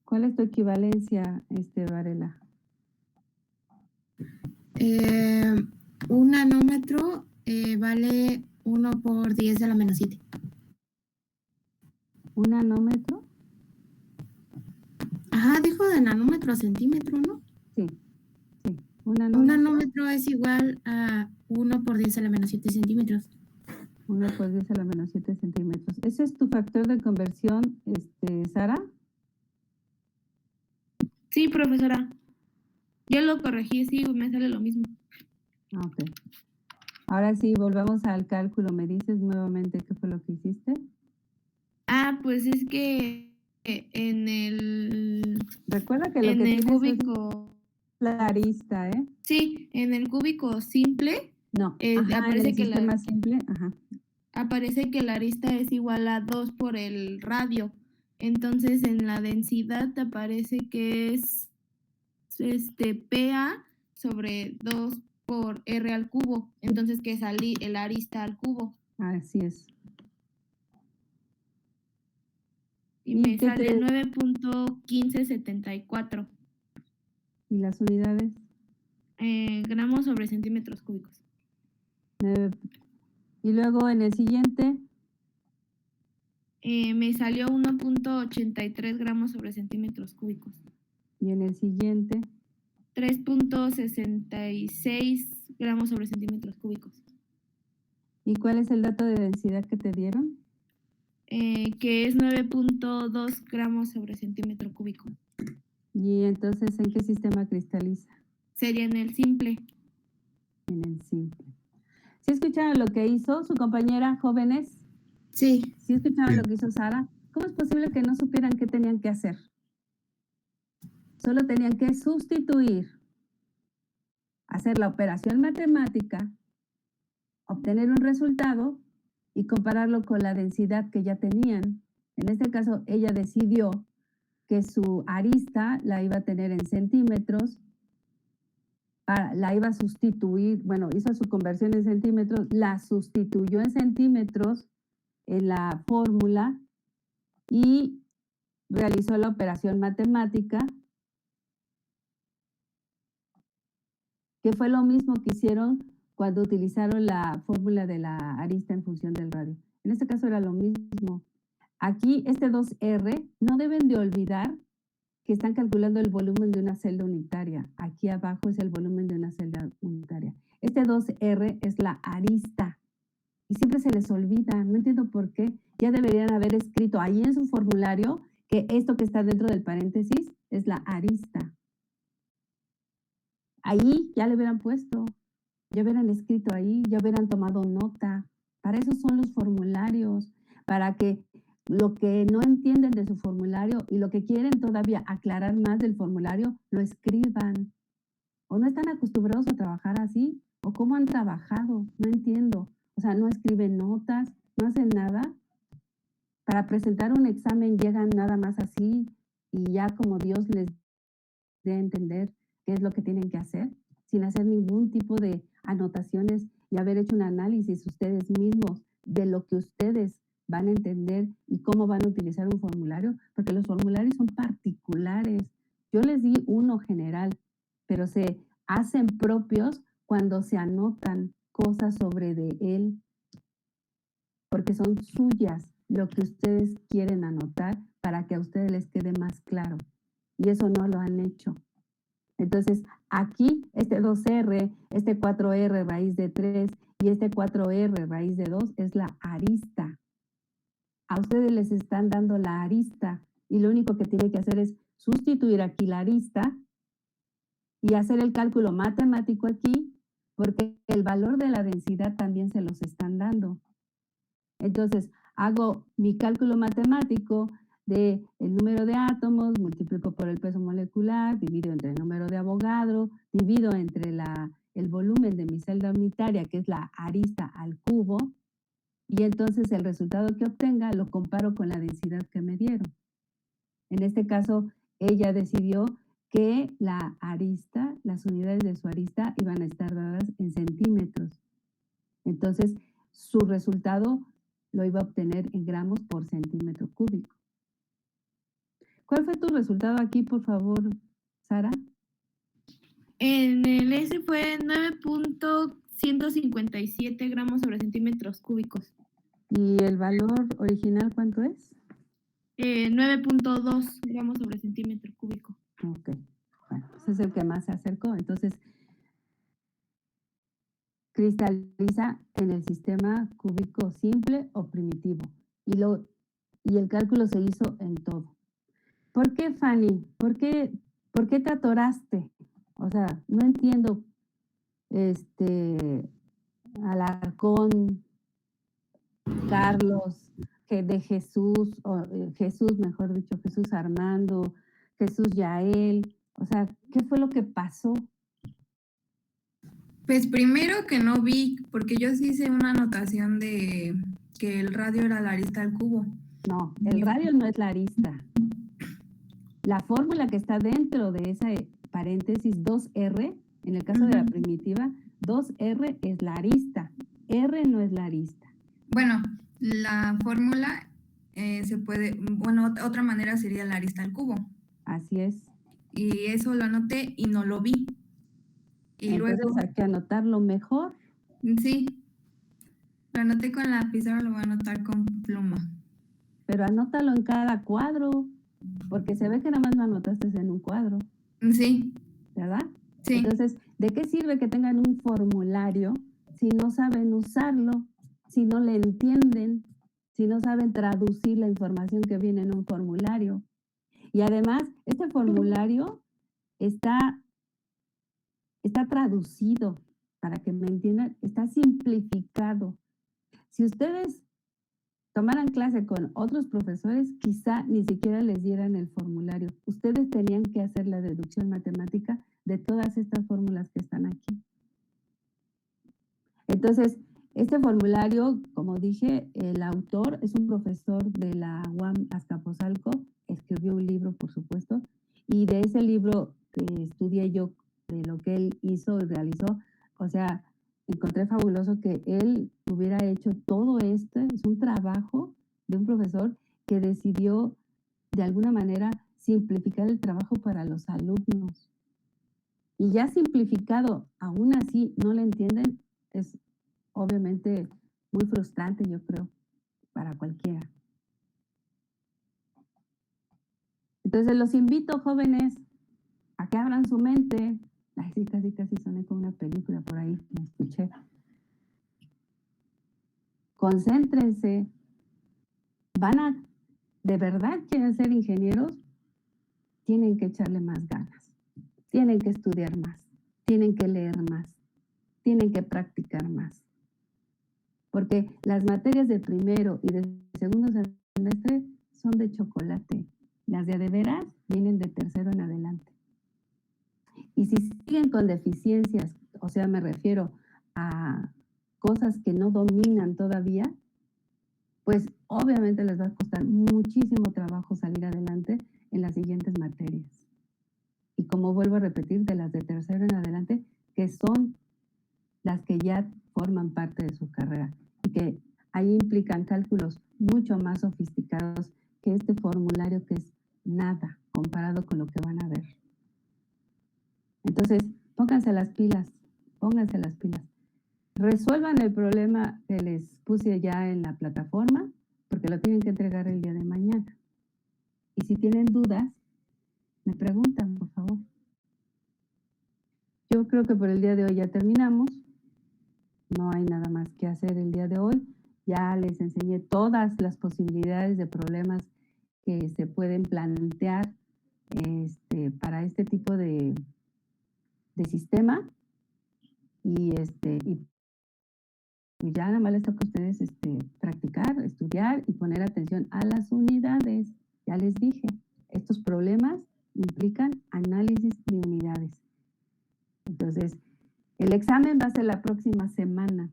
¿Cuál es tu equivalencia, Varela? Un nanómetro vale 1 por 10 a la menos 7. ¿Un nanómetro? dijo de nanómetro a centímetro, ¿no? Sí, sí. Un Un nanómetro, nanómetro es igual a 1 por 10 a la menos 7 centímetros. 1 por 10 a la menos 7 centímetros. ¿Ese es tu factor de conversión, Sara? Sí, profesora. Yo lo corregí, sí, me sale lo mismo. Ah, ok. Ahora sí, volvamos al cálculo. ¿Me dices nuevamente qué fue lo que hiciste? Ah, pues es que en el Recuerda que lo en que el tienes es cúbico, la arista, ¿eh? sí, en el cúbico simple No, ajá, en aparece el que sistema simple, ajá. aparece que la arista es igual a 2 por el radio. Entonces en la densidad te aparece que es PA sobre 2 por R al cubo. Entonces que es el arista al cubo. Así es. Y ¿Y me qué sale te- 9.1574 ¿Y las unidades? gramos sobre centímetros cúbicos. Y luego en el siguiente, Me salió 1.83 gramos sobre centímetros cúbicos. y en el siguiente, 3.66 gramos sobre centímetros cúbicos. ¿y cuál es el dato de densidad que te dieron? Que es 9.2 gramos sobre centímetro cúbico. Y entonces, ¿en qué sistema cristaliza? Sería en el simple. En el simple. ¿Sí escucharon lo que hizo su compañera, jóvenes? Sí. ¿Sí escucharon Sí. lo que hizo Sara? ¿Cómo es posible que no supieran qué tenían que hacer? Solo tenían que sustituir, hacer la operación matemática, obtener un resultado y compararlo con la densidad que ya tenían. En este caso, ella decidió que su arista la iba a tener en centímetros, la iba a sustituir, bueno, hizo su conversión en centímetros, la sustituyó en centímetros en la fórmula y realizó la operación matemática, que fue lo mismo que hicieron cuando utilizaron la fórmula de la arista en función del radio. En este caso era lo mismo. Aquí, este 2R, no deben de olvidar que están calculando el volumen de una celda unitaria. Aquí abajo es el volumen de una celda unitaria. Este 2R es la arista. Y siempre se les olvida, no entiendo por qué. Ya deberían haber escrito ahí en su formulario que esto que está dentro del paréntesis es la arista. Ahí ya le hubieran puesto, ya hubieran escrito ahí, ya hubieran tomado nota. Para eso son los formularios, para que lo que no entienden de su formulario y lo que quieren todavía aclarar más del formulario, lo escriban. ¿O no están acostumbrados a trabajar así? ¿O cómo han trabajado? No entiendo. O sea, no escriben notas, no hacen nada. Para presentar un examen llegan nada más así y ya como Dios les dé a entender qué es lo que tienen que hacer, sin hacer ningún tipo de anotaciones y haber hecho un análisis ustedes mismos de lo que ustedes van a entender y cómo van a utilizar un formulario, porque los formularios son particulares. Yo les di uno general, pero se hacen propios cuando se anotan cosas sobre de él, porque son suyas lo que ustedes quieren anotar para que a ustedes les quede más claro. Y eso no lo han hecho. Entonces, aquí, este 2R, este 4R raíz de 3 y este 4R raíz de 2 es la arista. A ustedes les están dando la arista y lo único que tienen que hacer es sustituir aquí la arista y hacer el cálculo matemático aquí, porque el valor de la densidad también se los están dando. Entonces, hago mi cálculo matemático de el número de átomos, multiplico por el peso molecular, divido entre el número de Avogadro, divido entre el volumen de mi celda unitaria, que es la arista al cubo, y entonces el resultado que obtenga lo comparo con la densidad que me dieron. En este caso, ella decidió que la arista, las unidades de su arista iban a estar dadas en centímetros. Entonces, su resultado lo iba a obtener en gramos por centímetro cúbico. ¿Cuál fue tu resultado aquí, por favor, Sara? En el S fue 9.157 gramos sobre centímetros cúbicos. ¿Y el valor original cuánto es? 9.2 gramos sobre centímetro cúbico. Ok. Bueno, ese es el que más se acercó. Entonces, cristaliza en el sistema cúbico simple o primitivo. Y el cálculo se hizo en todo. ¿Por qué, Fanny? ¿Por qué te atoraste? O sea, no entiendo, Alarcón, Carlos, que de Jesús, Jesús, mejor dicho, Jesús Armando, Jesús Yael. O sea, ¿qué fue lo que pasó? Pues primero que no vi, porque yo sí hice una anotación de que el radio era la arista al cubo. No, el radio no es la arista. La fórmula que está dentro de esa paréntesis 2R, en el caso de la primitiva, 2R es la arista. R no es la arista. Bueno, la fórmula se puede, bueno, otra manera sería la arista al cubo. Así es. Y eso lo anoté y no lo vi. Y Entonces luego, hay que anotarlo mejor. sí, lo anoté con lápiz, ahora lo voy a anotar con pluma. Pero anótalo en cada cuadro, porque se ve que nada más lo anotaste en un cuadro, Sí, ¿verdad? sí. Entonces, ¿de qué sirve que tengan un formulario si no saben usarlo, si no le entienden, si no saben traducir la información que viene en un formulario? Y además, este formulario está traducido, para que me entiendan, está simplificado. Si ustedes tomaran clase con otros profesores, quizá ni siquiera les dieran el formulario. Ustedes tenían que hacer la deducción matemática de todas estas fórmulas que están aquí. Entonces, este formulario, como dije, el autor es un profesor de la UAM Azcapotzalco, escribió un libro, por supuesto, y de ese libro que estudié yo, de lo que él hizo y realizó, o sea, encontré fabuloso que él hubiera hecho todo esto. Es un trabajo de un profesor que decidió, de alguna manera, simplificar el trabajo para los alumnos. Y ya simplificado, aún así no le entienden, es obviamente muy frustrante, yo creo, para cualquiera. Entonces los invito, jóvenes, a que abran su mente. Ay, sí, casi soné con una película por ahí, me escuché. Concéntrense. ¿De verdad quieren ser ingenieros? Tienen que echarle más ganas. Tienen que estudiar más. Tienen que leer más. Tienen que practicar más. Porque las materias de primero y de segundo semestre son de chocolate. Las de veras vienen de tercero en adelante. Y si siguen con deficiencias, o sea, me refiero a cosas que no dominan todavía, pues obviamente les va a costar muchísimo trabajo salir adelante en las siguientes materias. Y como vuelvo a repetir, de las de tercero en adelante, que son las que ya forman parte de su carrera y que ahí implican cálculos mucho más sofisticados que este formulario que es nada comparado con lo que van a ver. Entonces, pónganse las pilas. Resuelvan el problema que les puse ya en la plataforma, porque lo tienen que entregar el día de mañana. Y si tienen dudas, me preguntan, por favor. Yo creo que por el día de hoy ya terminamos. No hay nada más que hacer el día de hoy. Ya les enseñé todas las posibilidades de problemas que se pueden plantear para este tipo de sistema. Y ya nada más les toca a ustedes practicar, estudiar y poner atención a las unidades. Ya les dije, estos problemas implican análisis de unidades. Entonces, el examen va a ser la próxima semana.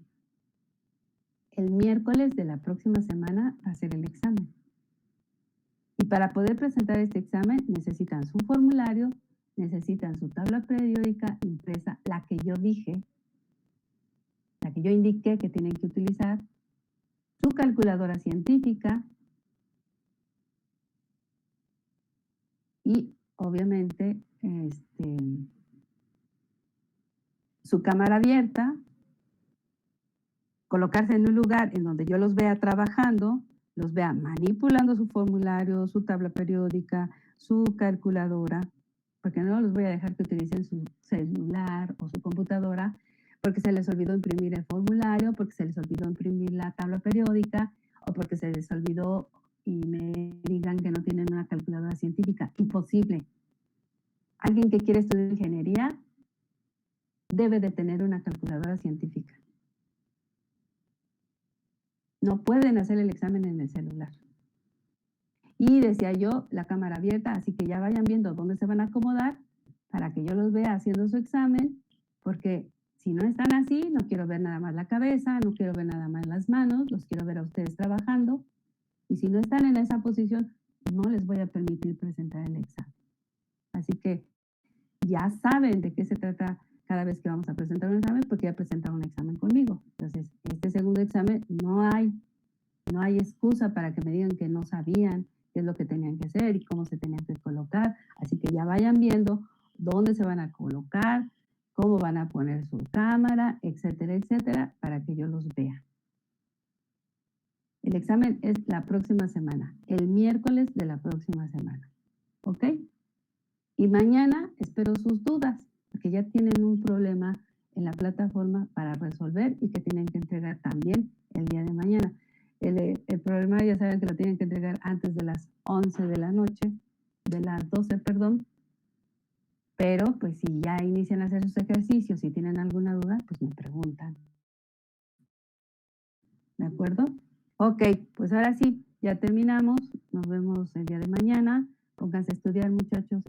El miércoles de la próxima semana va a ser el examen. Y para poder presentar este examen necesitan su formulario, necesitan su tabla periódica impresa, la que yo dije, la que yo indiqué que tienen que utilizar, su calculadora científica y obviamente su cámara abierta, colocarse en un lugar en donde yo los vea trabajando, los vea manipulando su formulario, su tabla periódica, su calculadora, porque no los voy a dejar que utilicen su celular o su computadora, porque se les olvidó imprimir el formulario, porque se les olvidó imprimir la tabla periódica, o porque se les olvidó y me digan que no tienen una calculadora científica. Imposible. Alguien que quiere estudiar ingeniería debe de tener una calculadora científica. No pueden hacer el examen en el celular. Y decía yo, la cámara abierta, así que ya vayan viendo dónde se van a acomodar para que yo los vea haciendo su examen, porque si no están así, no quiero ver nada más la cabeza, no quiero ver nada más las manos, los quiero ver a ustedes trabajando. Y si no están en esa posición, no les voy a permitir presentar el examen. Así que ya saben de qué se trata cada vez que vamos a presentar un examen, porque ya presentaron un examen conmigo. Entonces, este segundo examen no hay excusa para que me digan que no sabían qué es lo que tenían que hacer y cómo se tenían que colocar. Así que ya vayan viendo dónde se van a colocar, cómo van a poner su cámara, etcétera, etcétera, para que yo los vea. El examen es la próxima semana, el miércoles de la próxima semana. ¿Ok? Y mañana espero sus dudas, porque ya tienen un problema en la plataforma para resolver y que tienen que entregar también el día de mañana. El problema ya saben que lo tienen que entregar antes de las 11 de la noche, de las 12, perdón. Pero pues si ya inician a hacer sus ejercicios, si tienen alguna duda, pues me preguntan. ¿De acuerdo? Ok, pues ahora sí, ya terminamos. Nos vemos el día de mañana. Pónganse a estudiar, muchachos.